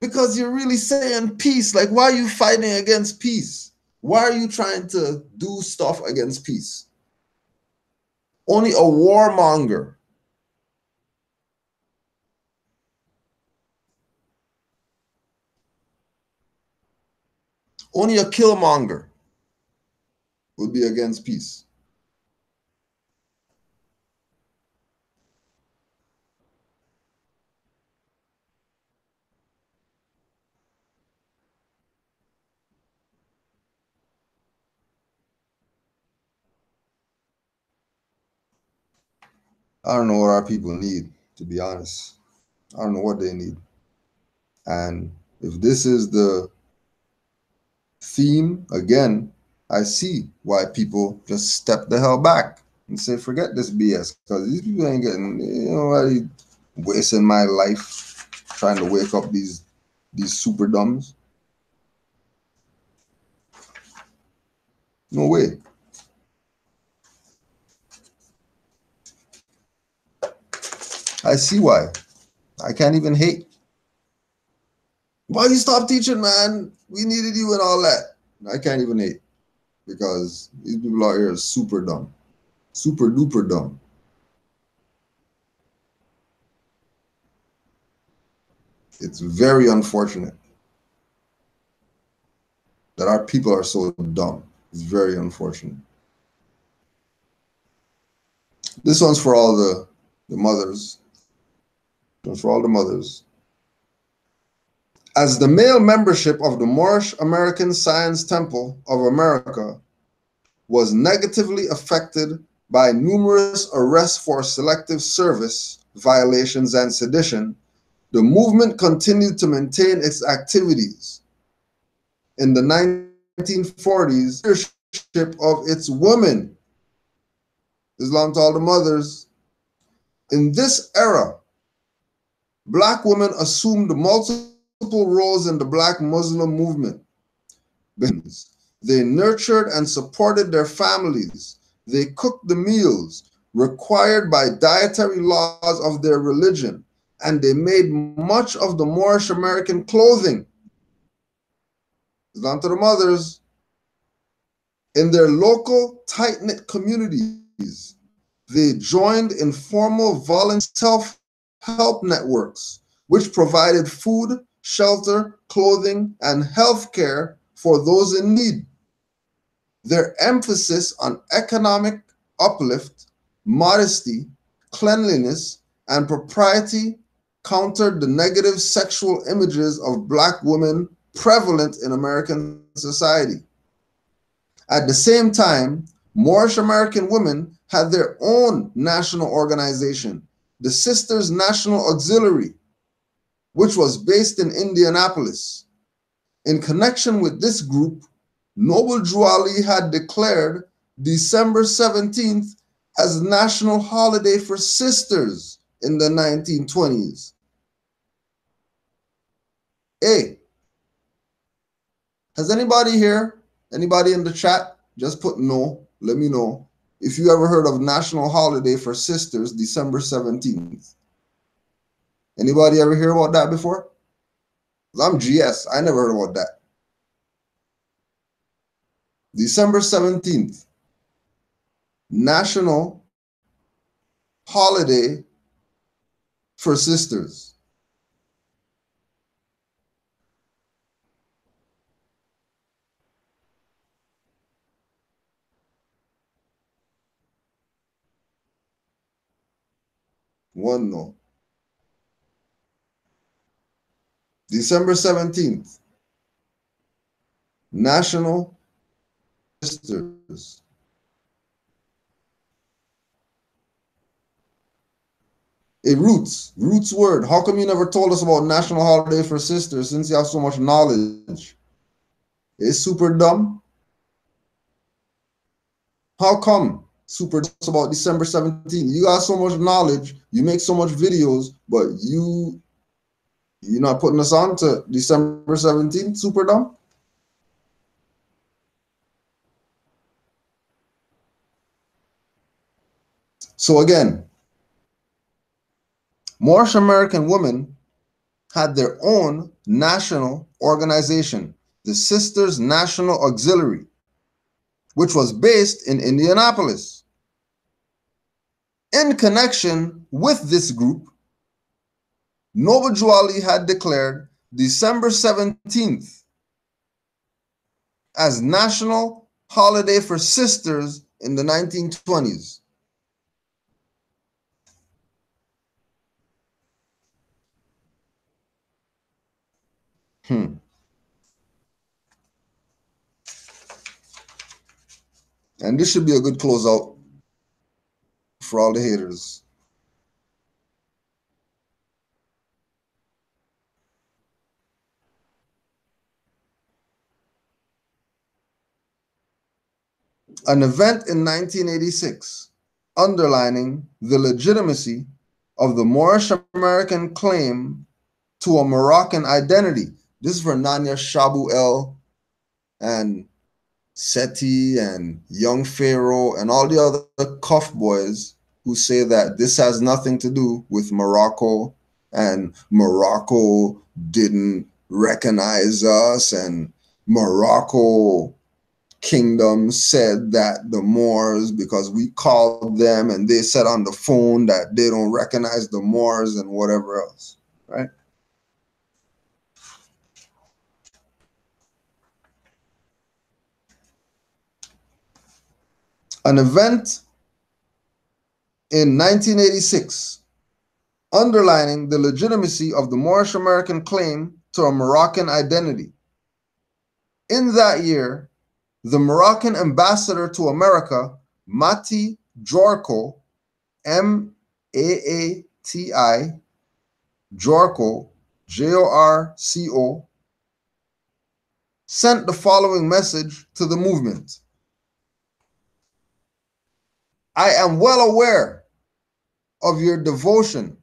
Because you're really saying peace. Like, why are you fighting against peace? Why are you trying to do stuff against peace? Only a warmonger, only a killmonger would be against peace. I don't know what our people need, to be honest. I don't know what they need. And if this is the theme, again, I see why people just step the hell back and say, forget this BS, because these people ain't getting, nobody wasting my life trying to wake up these super dumbs. No way. I see why. I can't even hate. Why you stop teaching, man? We needed you and all that. I can't even hate because these people out here are super dumb, super duper dumb. It's very unfortunate that our people are so dumb. It's very unfortunate. This one's for all the mothers. This one's for all the mothers. As the male membership of the Moorish American Science Temple of America was negatively affected by numerous arrests for selective service violations and sedition, the movement continued to maintain its activities. In the 1940s, leadership of its women, Islam to all the mothers. In this era, Black women assumed multiple roles in the Black Muslim movement. They nurtured and supported their families. They cooked the meals required by dietary laws of their religion, and they made much of the Moorish American clothing. Islam to the mothers. In their local tight-knit communities, they joined informal volunteer self-help networks, which provided food, shelter, clothing, and health care for those in need. Their emphasis on economic uplift, modesty, cleanliness, and propriety countered the negative sexual images of Black women prevalent in American society. At the same time, Moorish American women had their own national organization, the Sisters National Auxiliary, which was based in Indianapolis. In connection with this group, Noble Drew Ali had declared December 17th as National Holiday for Sisters in the 1920s. Hey, has anybody here, anybody in the chat, just put no, let me know if you ever heard of National Holiday for Sisters, December 17th. Anybody ever hear about that before? I'm GS, I never heard about that. December 17th, National Holiday for Sisters. One no. December 17th, National Sisters. A Roots word. How come you never told us about National Holiday for Sisters since you have so much knowledge? It's super dumb. How come? Super dumb about December 17th. You got so much knowledge, you make so much videos, but you're not putting us on to December 17th, super dumb? So again, Moorish American women had their own national organization, the Sisters National Auxiliary, which was based in Indianapolis. In connection with this group, Noble Drew Ali had declared December 17th as National Holiday for Sisters in the 1920s. And this should be a good closeout for all the haters. An event in 1986 underlining the legitimacy of the Moorish American claim to a Moroccan identity. This is for Nanya Shabu El and Seti and Young Pharaoh and all the other cuff boys who say that this has nothing to do with Morocco and Morocco didn't recognize us and Morocco kingdom said that the Moors, because we called them and they said on the phone that they don't recognize the Moors and whatever else, right? An event in 1986 underlining the legitimacy of the Moorish American claim to a Moroccan identity. In that year, the Moroccan ambassador to America, Mati Jorko, M-A-A-T-I, Jorko, J-O-R-C-O, sent the following message to the movement. I am well aware of your devotion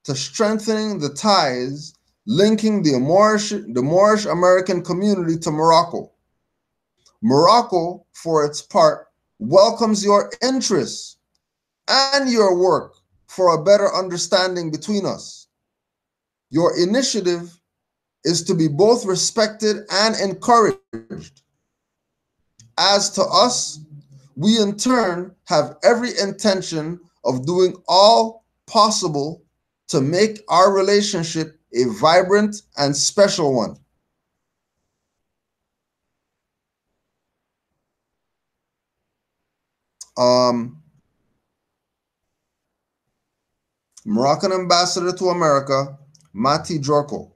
to strengthening the ties linking the Moorish American community to Morocco. Morocco, for its part, welcomes your interests and your work for a better understanding between us. Your initiative is to be both respected and encouraged. As to us, we in turn have every intention of doing all possible to make our relationship a vibrant and special one. Moroccan ambassador to America, Mati Jorko.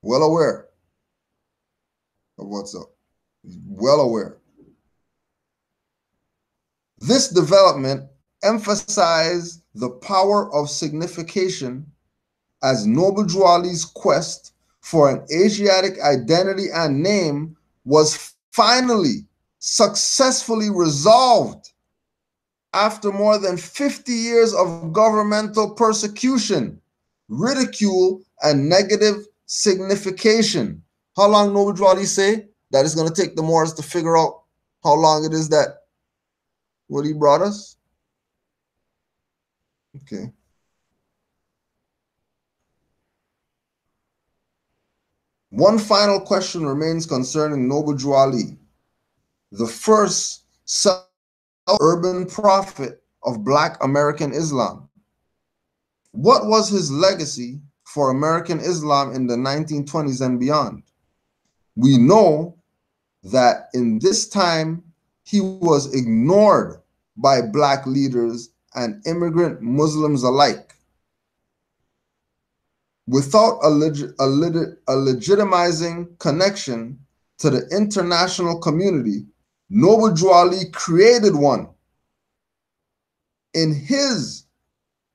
Well aware of what's up. Well aware. This development emphasized the power of signification as Noble Drew Ali's quest for an Asiatic identity and name was finally successfully resolved after more than 50 years of governmental persecution, ridicule, and negative signification. How long Noble Drew Ali say that it's going to take the Moors to figure out how long it is that what he brought us? Okay. One final question remains concerning Noble Drew Ali, the first urban prophet of Black American Islam. What was his legacy for American Islam in the 1920s and beyond? We know that in this time, he was ignored by Black leaders and immigrant Muslims alike. Without a legitimizing connection to the international community, Noble Drew Ali created one in his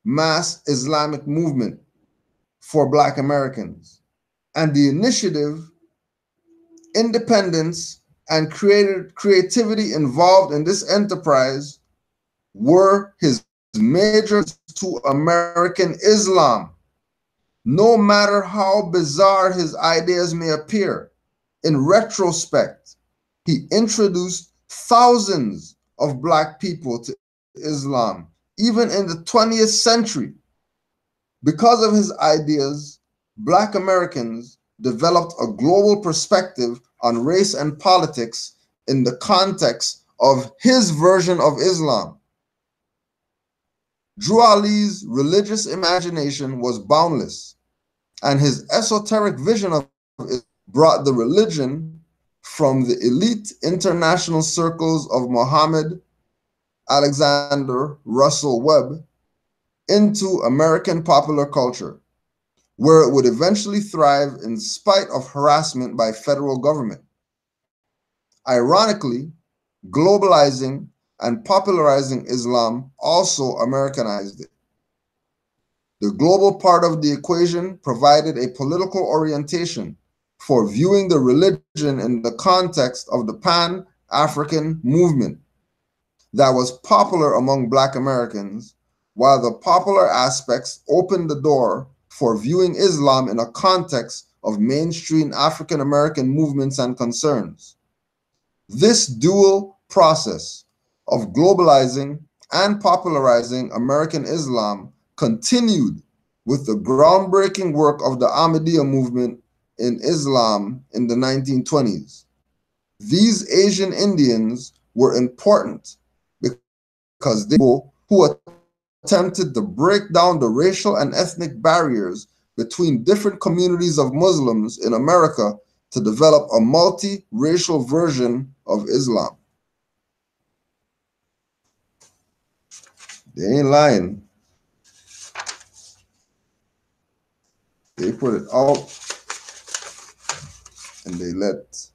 mass Islamic movement for Black Americans. And the initiative, independence, and creativity involved in this enterprise were his majors to American Islam. No matter how bizarre his ideas may appear, in retrospect, he introduced thousands of Black people to Islam, even in the 20th century. Because of his ideas, Black Americans developed a global perspective on race and politics in the context of his version of Islam. Drew Ali's religious imagination was boundless, and his esoteric vision of it brought the religion from the elite international circles of Muhammad Alexander Russell Webb into American popular culture, where it would eventually thrive in spite of harassment by federal government. Ironically, globalizing and popularizing Islam also Americanized it. The global part of the equation provided a political orientation for viewing the religion in the context of the Pan-African movement that was popular among Black Americans, while the popular aspects opened the door for viewing Islam in a context of mainstream African American movements and concerns. This dual process of globalizing and popularizing American Islam continued with the groundbreaking work of the Ahmadiyya movement in Islam in the 1920s. These Asian Indians were important because they who attempted to break down the racial and ethnic barriers between different communities of Muslims in America to develop a multi-racial version of Islam. They ain't lying. They put it out and they let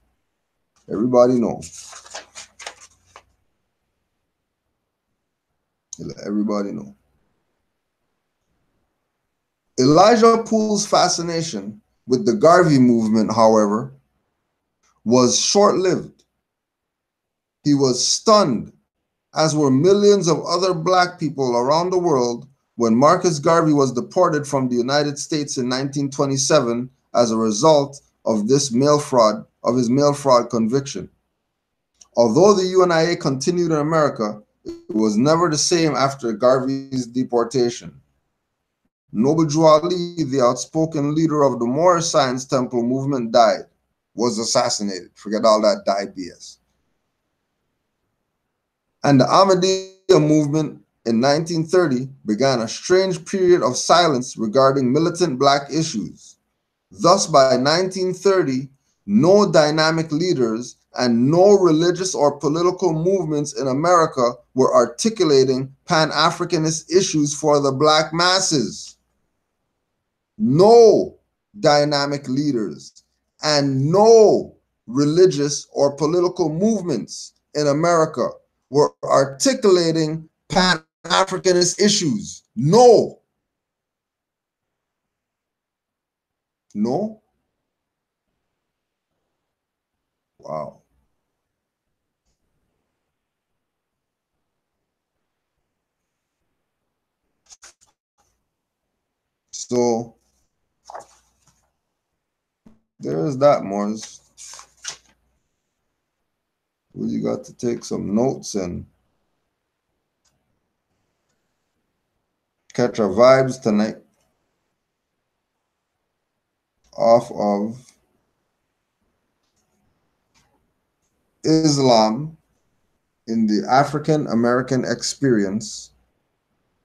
everybody know. They let everybody know. Elijah Poole's fascination with the Garvey movement, however, was short-lived. He was stunned, as were millions of other Black people around the world, when Marcus Garvey was deported from the United States in 1927 as a result of his mail fraud conviction. Although the UNIA continued in America, it was never the same after Garvey's deportation. Noble Drew Ali, the outspoken leader of the Moorish Science Temple movement, was assassinated. Forget all that died BS. And the Ahmadiyya movement in 1930 began a strange period of silence regarding militant Black issues. Thus, by 1930, no dynamic leaders and no religious or political movements in America were articulating Pan-Africanist issues for the Black masses. No dynamic leaders and no religious or political movements in America were articulating Pan-Africanist issues. No. No. Wow. So there's that, Moors. Well, you got to take some notes and catch our vibes tonight off of Islam in the African American Experience,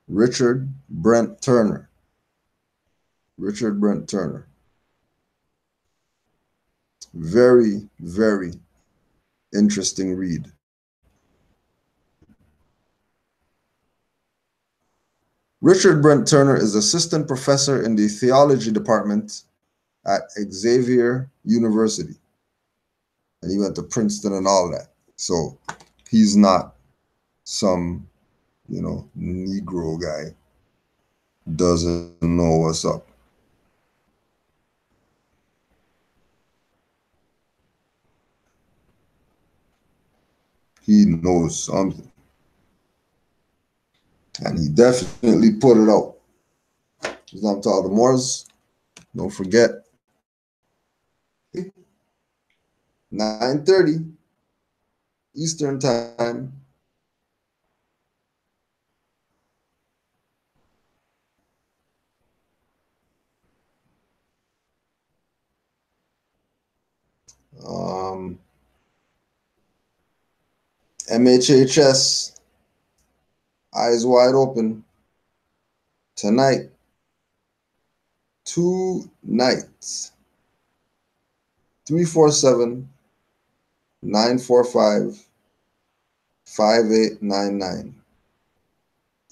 Richard Brent Turner. Richard Brent Turner. Very, very interesting read. Richard Brent Turner is assistant professor in the theology department at Xavier University. And he went to Princeton and all that. So he's not some, Negro guy. Doesn't know what's up. He knows something. And he definitely put it out. Islam to all the Moors. Don't forget. 9:30 Eastern Time. MHHS, Eyes Wide Open, tonight, 2 nights, 347-945-5899,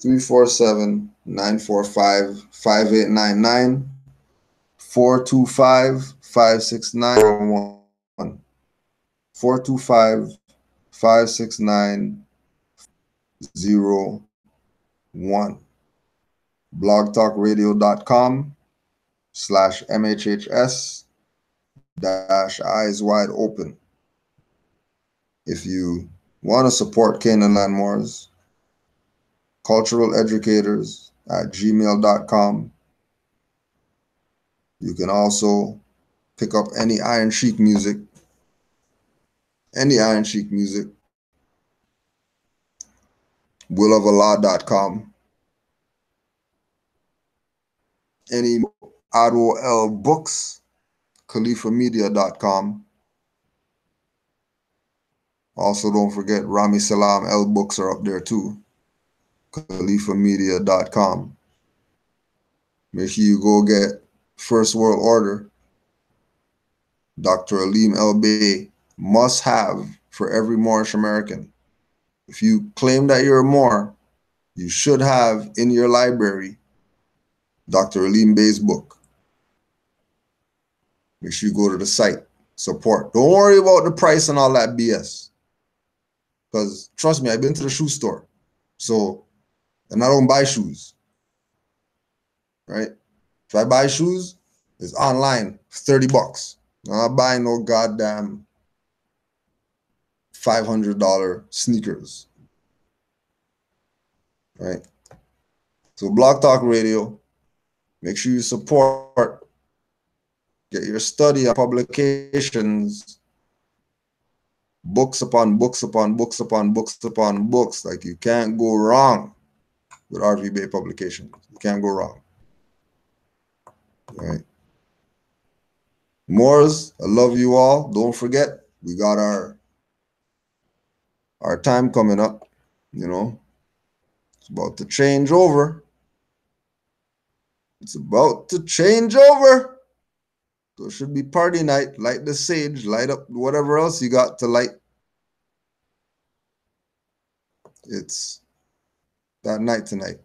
347-945-5899, 425-56901, 425-56901, blogtalkradio.com/MHHS-Eyes Wide Open. If you want to support Canaanland Moors, culturaleducators@gmail.com. You can also pick up any Iron Sheik music, willofalah.com. Any Adwo L books, khalifamedia.com. Also, don't forget Rami Salam L books are up there too. khalifamedia.com. Make sure you go get First World Order. Dr. Alim El Bey, must have for every Moorish American. If you claim that you're a Moor, you should have in your library Dr. Alim Bey's book. Make sure you go to the site, support. Don't worry about the price and all that BS. Because trust me, I've been to the shoe store. And I don't buy shoes. Right? If I buy shoes, it's online, $30. I'm not buying no goddamn $500 sneakers. Right? So Blog Talk Radio, make sure you support, get your study on publications, books upon books upon books upon books upon books. Like, you can't go wrong with RV Bay Publications. You can't go wrong. All right. Moors, I love you all. Don't forget, we got our time coming up. You know, it's about to change over. It's about to change over. So it should be party night. Light the sage, light up whatever else you got to light. It's that night tonight.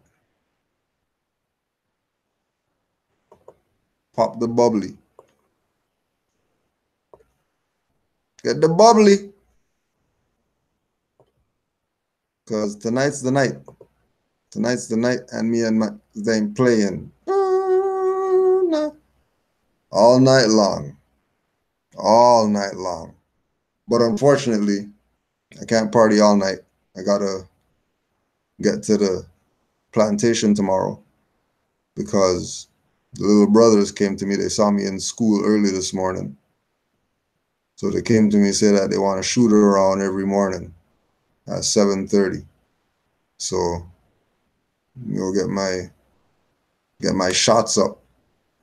Pop the bubbly. Get the bubbly. Because tonight's the night. Tonight's the night, and me and my thing playing. All night long. All night long. But unfortunately, I can't party all night. I gotta get to the plantation tomorrow because the little brothers came to me. They saw me in school early this morning. So they came to me and said that they want to shoot around every morning at 7:30. So you know, get my shots up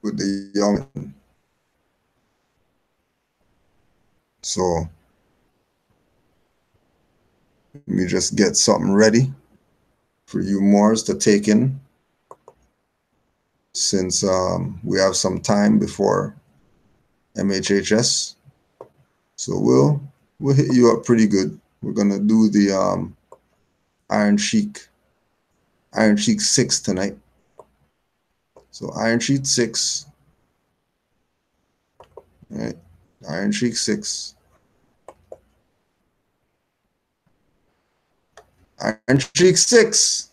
with the young. So let me just get something ready for you Moors to take in, since we have some time before MHHS. So we'll hit you up pretty good. We're gonna do the Iron Sheik 6 tonight. So Iron Sheik 6. All right, Iron Sheik 6. Iron Sheik 6.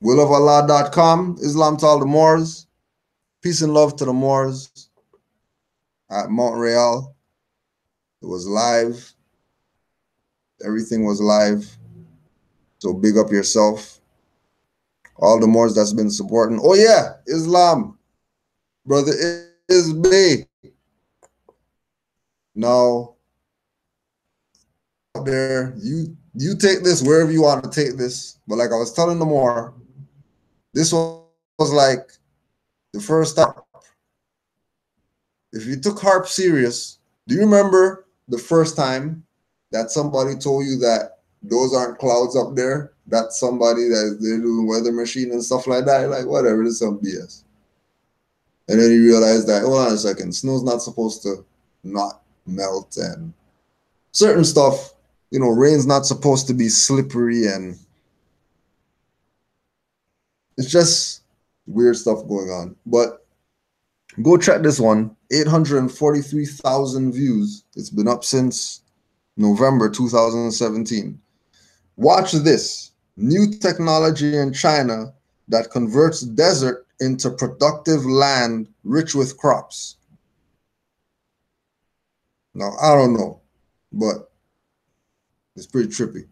willofallah.com. Islam to all the Moors. Peace and love to the Moors at Montreal. It was live. Everything was live. So big up yourself. All the Moors that's been supporting. Oh yeah, Islam. Brother Isbay. Now, out there, you take this wherever you want to take this. But like I was telling the Moor, this was like the first time. If you took harp serious, do you remember the first time that somebody told you that those aren't clouds up there? That's somebody that they're doing weather machine and stuff like that. You're like, whatever, this is some BS. And then you realize that, hold on a second, snow's not supposed to not melt, and certain stuff, you know, rain's not supposed to be slippery, and it's just weird stuff going on. But go check this one. 843,000 views. It's been up since November 2017. Watch this. New technology in China that converts desert into productive land rich with crops. Now, I don't know, but it's pretty trippy.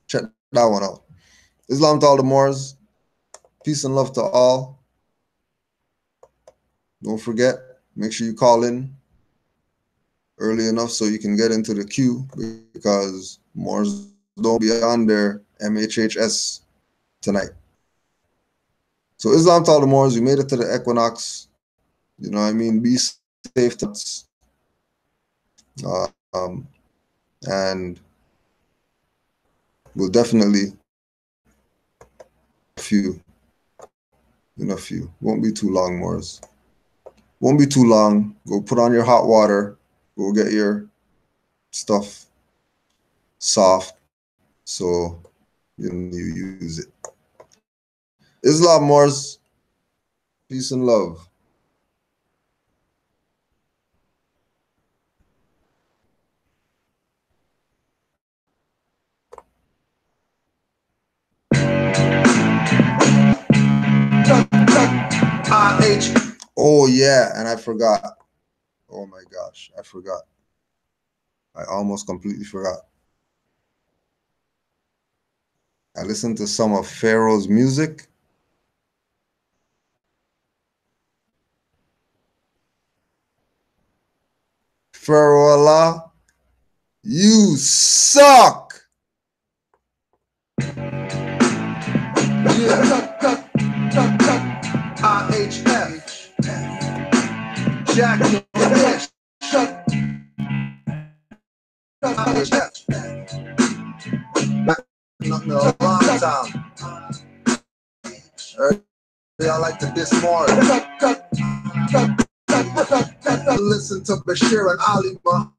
Check that one out. Islam to all the Moors. Peace and love to all. Don't forget, make sure you call in early enough so you can get into the queue, because Moors don't be on their MHHS tonight. So Islam to all the Moors, we made it to the equinox. You know what I mean? Be safe. And we'll definitely in a few. Won't be too long, Moors. Won't be too long. Go put on your hot water. Go get your stuff soft so you use it. Islam, Moors. Peace and love. Oh yeah, and I forgot. Oh my gosh, I forgot. I almost completely forgot. I listened to some of Pharaoh's music. Pharaoh Allah, you suck. IHF. Jack Fish. Nothing a long time. I like to diss more. Listen to Bashir and Ali Muhammad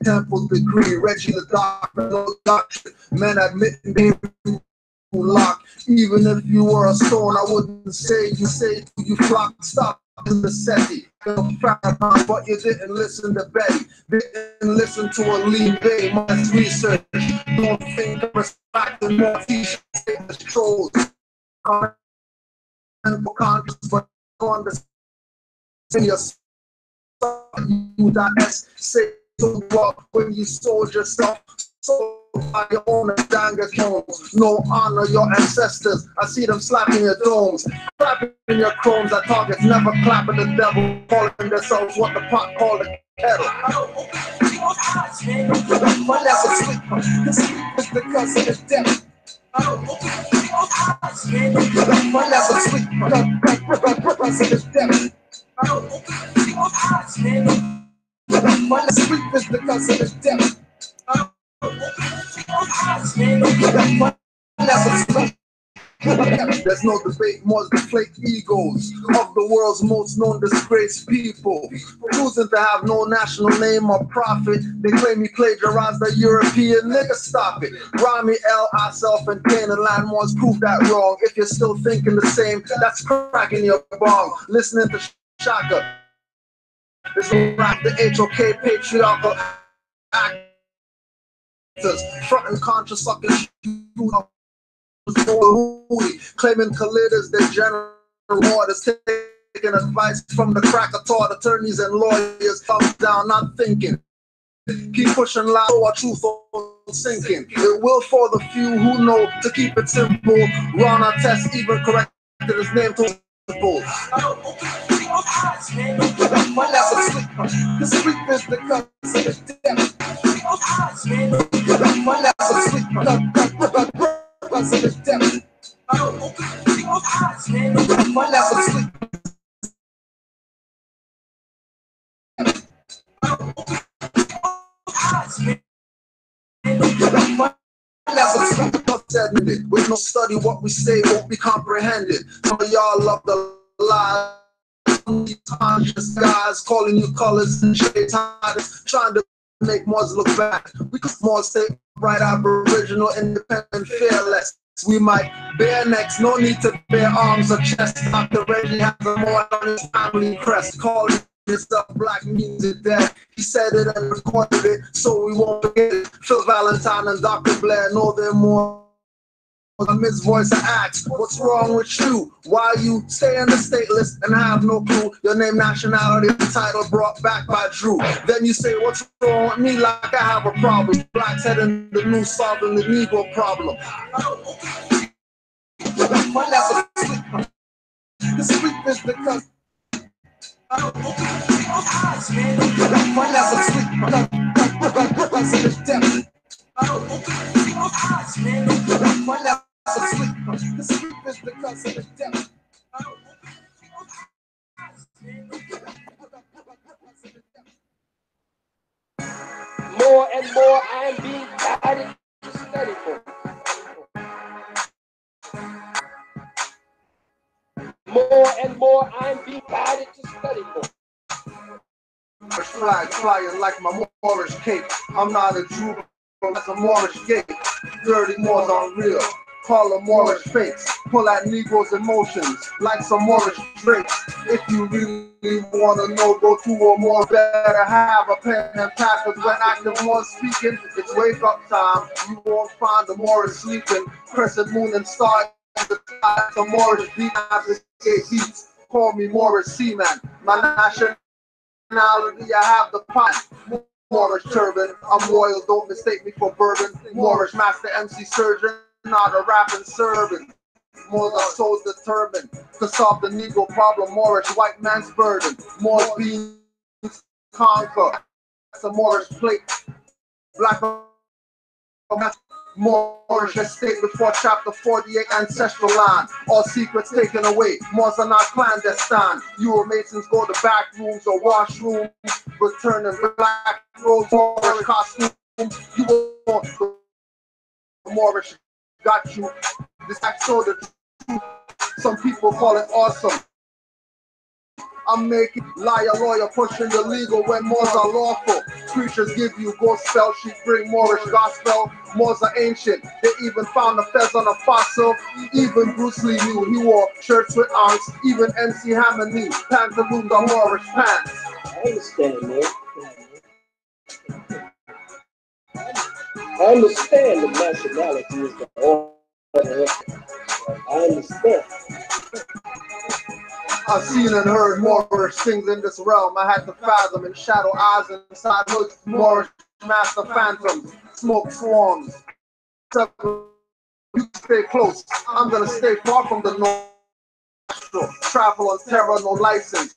Temple's degree, Reggie the doctor, no doctrine. Men admitting being locked. Even if you were a stone, I wouldn't say you flock. Stop in the SETI. But you didn't listen to Betty. Didn't listen to a lean bay. Much research. Don't think of respecting more t-shirts. Trolls. But understand yourself. You that say so what when you sold yourself. So by your own danga cones, no honor your ancestors. I see them slapping your domes, clapping your chromes. That targets never clapping the devil, calling themselves what the pot called a kettle. My never sleep, the sleep is the curse of the devil. My never sleep, the curse of the devil. My never sleep is the curse of the devil. There's no debate, more deflate egos of the world's most known disgraced people, choosing to have no national name or profit. They claim he plagiarized the European nigga. Stop it. Rami L, Self, and Canaanland Moors prove that wrong. If you're still thinking the same, that's cracking your bong. Listening to Shaka, this is rap the HOK patriarchal actors, front and conscious sucking claiming Khalid is their general orders, taking advice from the cracker taught attorneys and lawyers. Thumbs down, not thinking. Keep pushing loud, so our truth on sinking. It will for the few who know to keep it simple. Rana Test even corrected his name to simple. My never sleep. The sleep is the curse of the devil. My never sleep. The curse of the devil. My never sleep. With no study, what we say won't be comprehended. Some of y'all love the lies. Conscious guys calling you colors and shades, trying to make Moors look bad. We could more say right, aboriginal, independent, fearless. We might bare necks, no need to bare arms or chest. Dr. Reggie has a more on his family crest, calling himself black means it dead. He said it and recorded it, so we won't forget it. Phil Valentine and Dr. Blair know they're more. His voice and asks, what's wrong with you? Why you stay on the state list and have no clue? Your name, nationality, and title brought back by Drew. Then you say, what's wrong with me? Like I have a problem. Blacks heading the new solving the Negro problem. My never sleep. The sleep is the curse. My never sleep. The curse of the devil. My never sleep. The sleep is the curse of the devil. More and more I am being guided to study more. More and more I am being guided to study more. Flag flying like my Moorish cape. I'm not a Jew, but that's a Moorish gate. Dirty Moors unreal. Call them Moorish fakes. Pull at Negroes' emotions like some Moorish drakes. If you really wanna know, go to a Moor. Better have a pen and pad, cause when active Moors speaking, it's wake up time. You won't find the Moorish sleeping. Crescent moon and star in the sky. Some Moorish beat beats. Call me Moorish seaman. My nationality, I have the pot. Moorish turban, I'm loyal, don't mistake me for bourbon. Moorish master MC surgeon, not a rapping servant. Moors are so determined to solve the Negro problem. Moorish white man's burden. Moors being conquer. That's a Moorish plate. Black Moorish estate before chapter 48 ancestral line. All secrets taken away. Moors are not clandestine. Euro-Masons go to back rooms or washrooms, returning black robes, Moorish costumes. You want Moorish got you. This act so the truth. Some people call it awesome. I'm making liar lawyer pushing the legal when Moors are lawful. Preachers give you ghost spell, she bring Moorish gospel. Moors are ancient, they even found the fez on a fossil. Even Bruce Lee knew he wore shirts with arms. Even MC Hammer knew pantaloons are Moorish pants. I understand, man. I understand the nationality is the order. I understand. I've seen and heard Moorish things in this realm. I had to fathom in shadow eyes inside hoods. Moorish master phantoms, smoke swarms. You stay close. I'm gonna stay far from the north. Travel on terror, no license.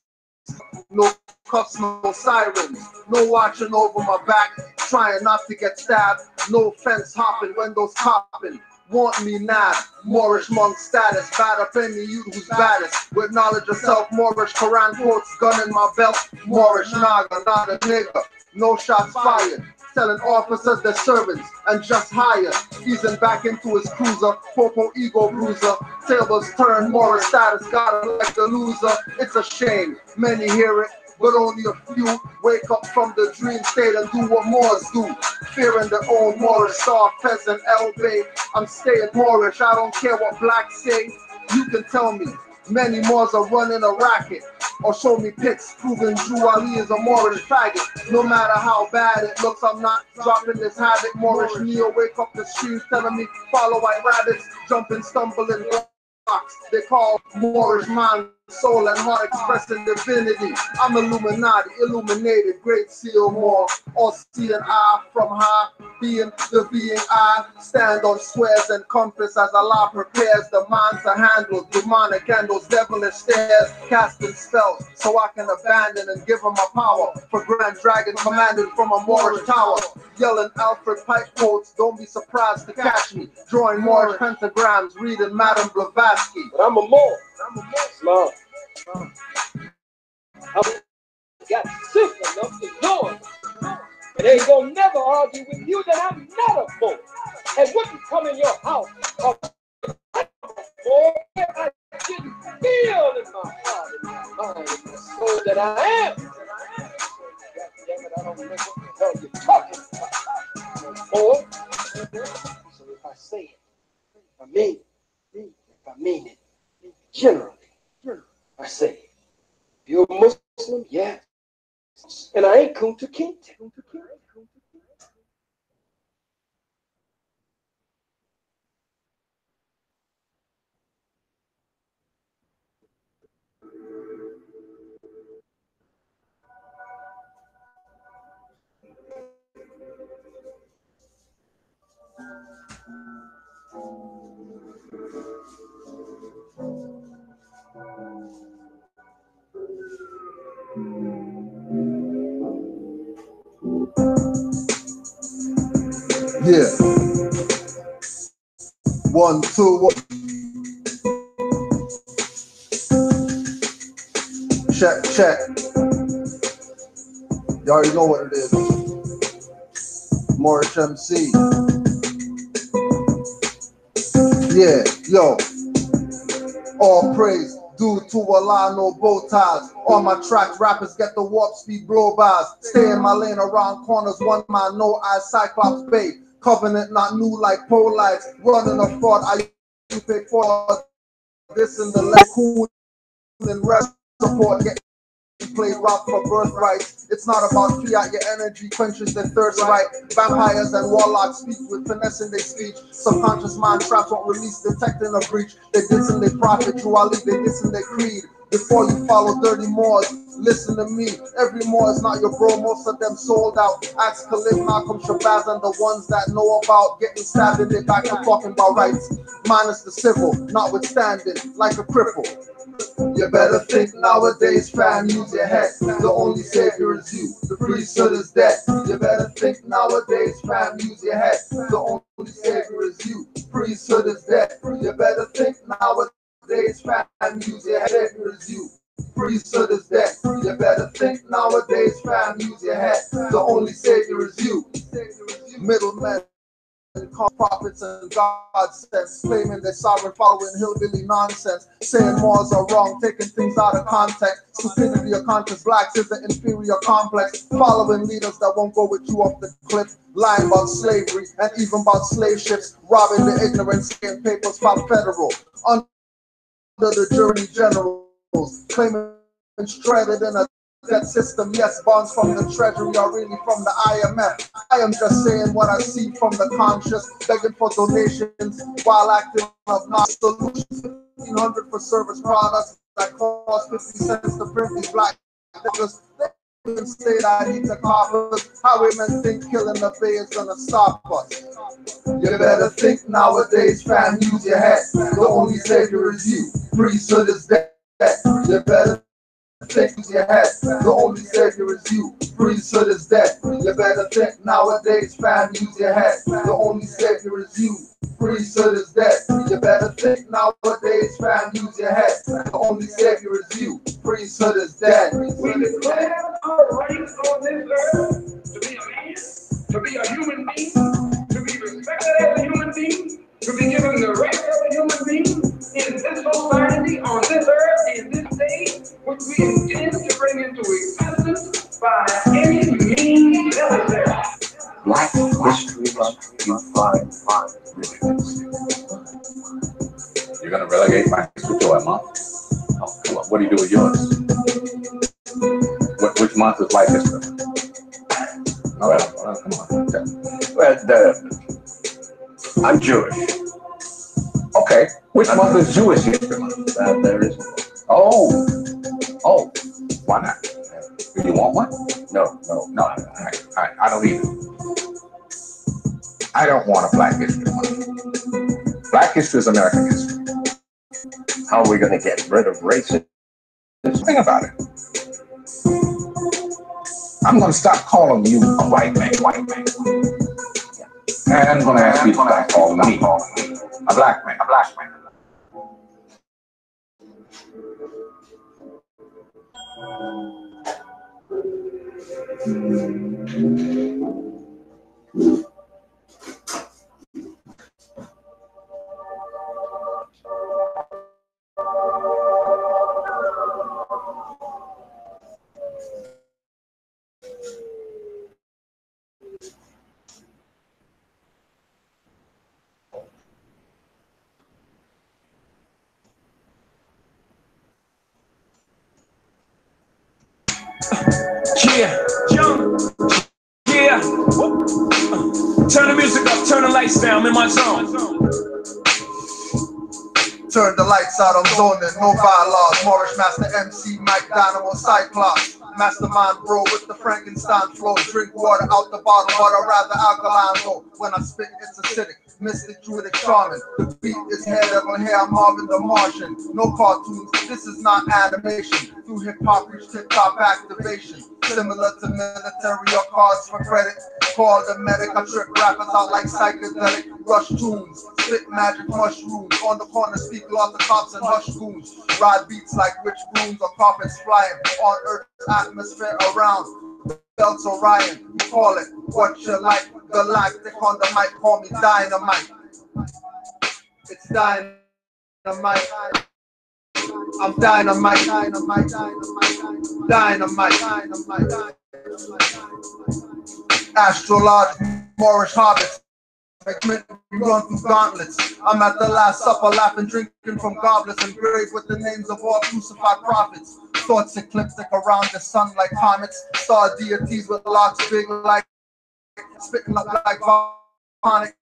No cuffs, no sirens. No watching over my back, trying not to get stabbed. No fence hopping, windows popping. Want me now, Moorish monk status. Bad up any youth who's baddest. With knowledge of self, Moorish Quran quotes, gun in my belt. Moorish naga, not a nigga. No shots fired. Telling officers they're servants and just hired. Easing back into his cruiser, Popo ego bruiser. Tables turn, Moorish status, got him like a loser. It's a shame, many hear it, but only a few wake up from the dream state and do what Moors do. Fearing their own Moorish star, peasant, L-Bay. I'm staying Moorish, I don't care what blacks say. You can tell me, many Moors are running a racket. Or show me pics proving Drew Ali is a Moorish faggot. No matter how bad it looks, I'm not dropping this habit. Moorish Neo, wake up the streets telling me follow white rabbits, jumping, stumbling blocks. They call Moorish mind, soul, and heart expressing divinity. I'm Illuminati, illuminated, great seal Moor. All seeing eye from high, being the being I. Stand on squares and compass as Allah prepares the mind to handle demonic candles, devilish stairs, casting spells so I can abandon and give them my power. For Grand Dragon commanded from a Moorish tower. Yelling Alfred Pike quotes, don't be surprised to catch me. Drawing Moorish pentagrams, reading Madame Blavatsky. But I'm a Moor. Smart. I got sick enough to know it. And ain't gonna never argue with you that I'm not a Moor. And wouldn't come in your house or if I didn't feel in my heart, in my mind, in my soul that I am. God damn it, I don't know what the hell you're talking about. Moor. So if I say it, I mean it. If I mean it, generally, I say, you're a Muslim? Yes. And I ain't Kunta Kinte. Yeah. 1, 2, 1. Check. You already know what it is. Moorish MC. Yeah, yo. All praise due to Allah, no bow ties. On my tracks, rappers get the warp speed blow bars. Stay in my lane around corners, one man, no eyes, Cyclops Bay. Covenant not new like pole lights. Running a fraud, I pay for this in the left cool and rest support. Get played rock for birthrights. It's not about fiat, your energy quenches their thirst right. Vampires and warlocks speak with finesse in their speech. Subconscious mind traps won't release, detecting a breach. They dissing their prophet, true Ali, they dissing their creed. Before you follow dirty Moors, listen to me. Every Moor is not your bro, most of them sold out. Ask Khalid, Malcolm, Shabazz, and the ones that know about getting stabbed in their back for talking about rights. Minus the civil, notwithstanding, like a cripple. You better think nowadays, fam, use your head. The only savior is you, the priesthood is dead. You better think nowadays, fam, use your head. The only savior is you, priesthood is dead. You better think nowadays, fam, use your head. Savior is you, priesthood is dead. You better think nowadays, fam, use your head. The only savior is you. Middlemen call prophets and gods sense, claiming they're sovereign, following hillbilly nonsense, saying Moors are wrong, taking things out of context. Stupidity of conscious blacks is the inferior complex, following leaders that won't go with you off the cliff, lying about slavery and even about slave ships, robbing the ignorant, saying papers filed federal under the jury generals, claiming shredded in a that system. Yes, bonds from the treasury are really from the IMF. I am just saying what I see from the conscious, begging for donations while acting of not solutions. 1,500 for service products that cost 50 cents to print these black niggas. They even say that I need to coppers. Highwaymen think killing the bay is gonna stop us. You better think nowadays, fam, use your head. The only savior is you. Priesthood is dead. You better think your head. The only savior is you. Priesthood is dead. You better think nowadays, fam, use your head. The only savior is you. Priesthood is dead. You better think nowadays, fam, use your head. The only savior is you. Priesthood is dead. We declare our rights on this earth to be a man, to be a human being, to be respected as a human being, to be given the rights of a human being in this society, on this earth, in this day, which we intend to bring into existence by any means necessary. Black history you find ridiculous. You're gonna relegate my history to a month? Oh, come on. What do you do with yours? Which month is Black History? Well, come on. Well, I'm Jewish. Okay. Which month is Jewish History Month? There is one. Oh. Why not? Do you want one? No. I don't either. I don't want a Black History Month. Black history is American history. How are we going to get rid of racism? Think about it. I'm going to stop calling you a white man. And I'm going to ask you to stop calling me a black man. Turn the music up, turn the lights down, I'm in my zone. Turn the lights out, I'm zoning, no bylaws. Moorish Master MC, Mike Dynamo, Cyclops. Mastermind bro with the Frankenstein flow. Drink water out the bottle, but I'd rather alkaline though. When I spit, it's acidic, mystic, druidic, charming. The beat is head over hair, I'm Marvin the Martian. No cartoons, this is not animation. Through hip-hop, reach tip-top activation. Similar to military or cards for credit. Call the medic, I trick rappers out like psychedelic. Rush tunes, spit magic mushrooms. On the corner, speak lots of cops and hush goons. Ride beats like rich brooms or carpets flying on Earth's atmosphere around. Belts Orion, call it what you like. Galactic on the mic, call me Dynamite. It's Dynamite. I'm Dynamite, Dynamite, Dynamite, Dynamite, Dynamite. Astrological, Moorish hobbits. We run through gauntlets. I'm at the Last Supper, laughing, drinking from goblets, engraved with the names of all crucified prophets. Thoughts ecliptic around the sun like comets. Star deities with locks big like spitting up like volcanic.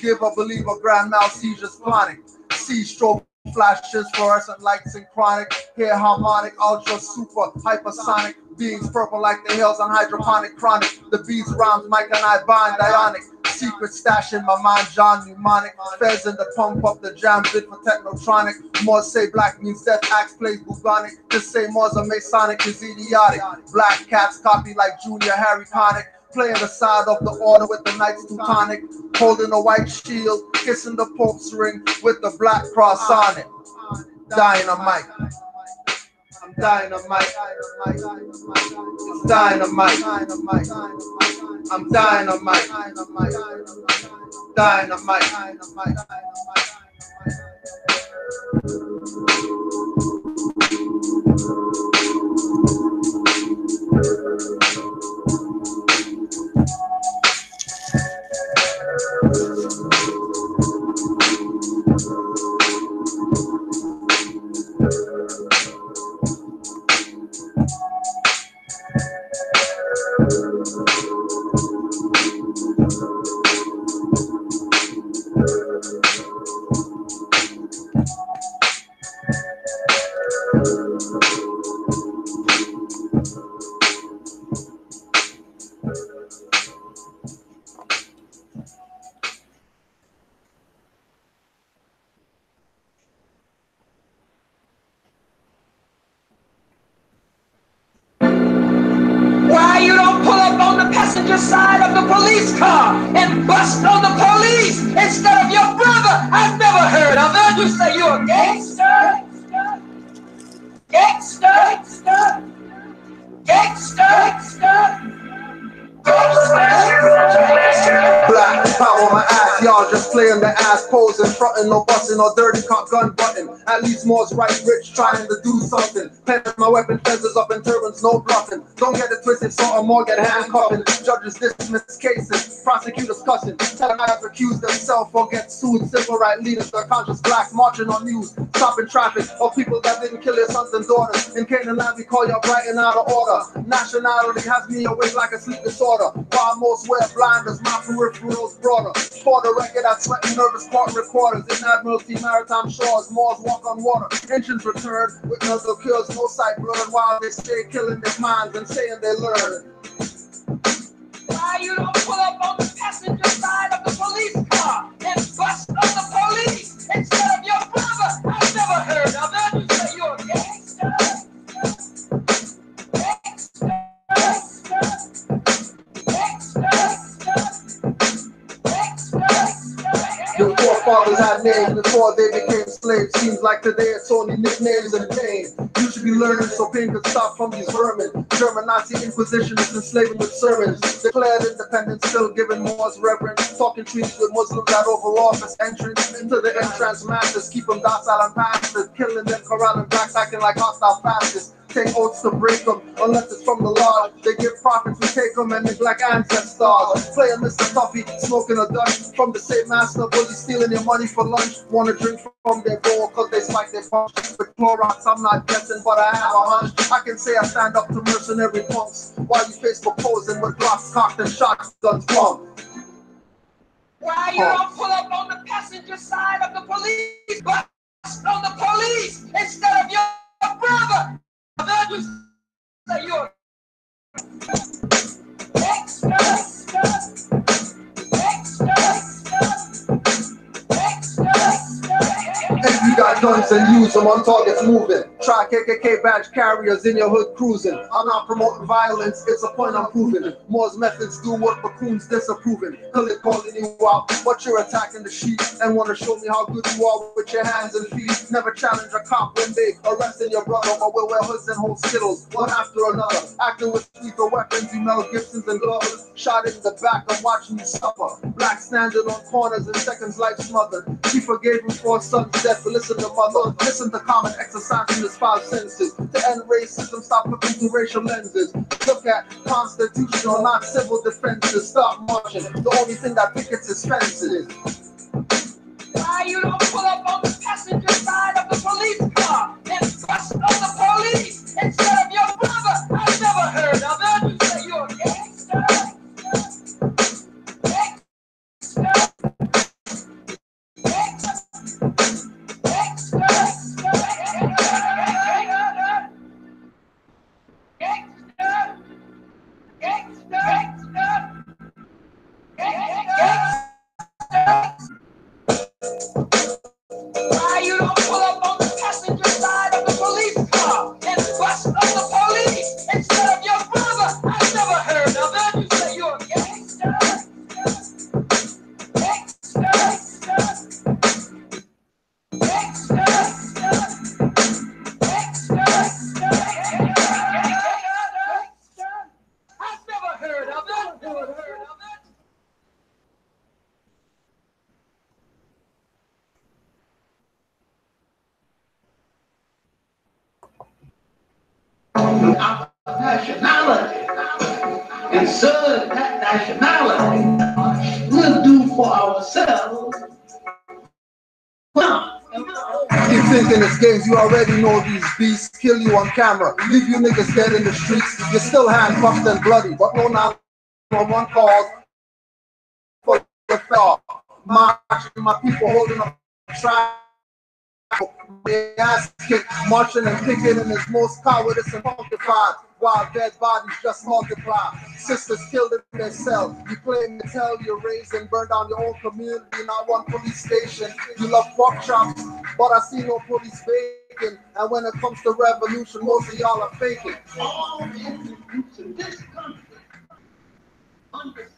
Give a believer grand mal seizures chronic. See stroke flashes, fluorescent lights and chronic. Hair harmonic, ultra super hypersonic. Beings purple like the hills on hydroponic chronic. The beats rhymes Mike and I bind ionic. Secret stash in my mind, John mnemonic. Fez in the pump up the jam bit for technotronic. More say black means death, axe plays bubonic. To say more's a Masonic is idiotic. Black cats copy like Junior Harry Connick. Playing the side of the order with the Knights Teutonic. Holding a white shield, kissing the Pope's ring with the black cross on it. Dynamite. I'm Dynamite. It's Dynamite. I'm Dynamite. Dynamite. Why you don't pull up on the passenger side of the police car and bust on the police instead of your brother? I've never heard of it. You say you're a gangster? Gangster? Gangster? Black power my ass, y'all just playing the ass posing, frontin', no bustin', or dirty cop gun button. At least more's right, rich, trying to do something. Penning my weapon, fences up in turbans, no bluffing. Don't get it twisted, so or more get handcuffing. Judges dismiss cases, prosecutors cussing. Telling I have accused themselves or get sued. Civil right leaders, the conscious blacks marching on news, stopping traffic of people that didn't kill their sons and daughters. In Canaanland, we call y'all bright and out of order. Nationality has me awake like a sleep disorder. While most wear blinders, my peripherals broader. For the record, I sweat nervous court recorders. In Admiralty maritime shores, Moors walk on water. Engines return with no kills, no sight blurred. While they stay killing their minds and saying they learn. Why you don't pull up on the passenger side of the police car and bust on the police instead of your brother? I've never heard of it. You say you're a gangster? Your forefathers had names before they became slaves. Seems like today it's only nicknames and pain. You should be learning so pain could stop from these vermin. German Nazi Inquisition is enslaving with sermons. Declared independence, still giving Moors reverence. Talking treaties with Muslims at Oval Office entrance. Into the entrance masters, keep them docile and passive. Killing them, corralling blacks, acting like hostile fascists. Take oaths to break them, unless it's from the Lord. They give profits, we take them and neglect ancestors. Playing Mr. Tuffy, smoking a Dutch from the same master, bully stealing your money for lunch. Wanna drink from their bowl cause they spike their punch. With Clorox, I'm not guessing, but I have a hunch. I can say I stand up to mercenary punks while you face proposing with blocks cocked and shotguns from. Why you don't pull up on the passenger side of the police, bust on the police instead of your brother? You say you're If you got guns and use them on targets moving. Try KKK badge carriers in your hood cruising. I'm not promoting violence, it's a point I'm proving. Moore's methods do what Bacoon's disapproving. Khalid calling you out, but you're attacking the sheep and want to show me how good you are with your hands and feet. Never challenge a cop when they arresting your brother, or we'll wear hoods and hold skittles, one after another. Acting with lethal weapons, you Mel Gibsons and gloves. Shot in the back, I'm watching you suffer. Black standing on corners in seconds like smothered. She forgave him for his son's death, but listen to mother. Listen to common exercise in his 5 senses. To end racism, stop looking through racial lenses. Look at constitutional, not civil defenses. Stop marching. The only thing that pickets is fences. Why you don't pull up on the passenger side of the police car and bust on the police instead of your brother? I've never heard of it. You say you're a gangster. Why you don't pull up on the passenger side of the police car and bust on the police instead of your brother? I've never heard of it. You say you're a gangster. I've never heard of it. Our nationality and serve that nationality. We'll do for ourselves. Keep thinking it's games, you already know these beasts kill you on camera, leave you niggas dead in the streets. You're still handcuffed and bloody, but no 911 calls for the fell. Marching, my people holding up track. They ass kicked, marching and kicking in his most cowardice and punctified, while dead bodies just multiply. Sisters killed in their cell. You claim to tell you're raised and burned down your own community, not one police station. You love pork chops, but I see no police bacon. And when it comes to revolution, most of y'all are faking. All in this country understand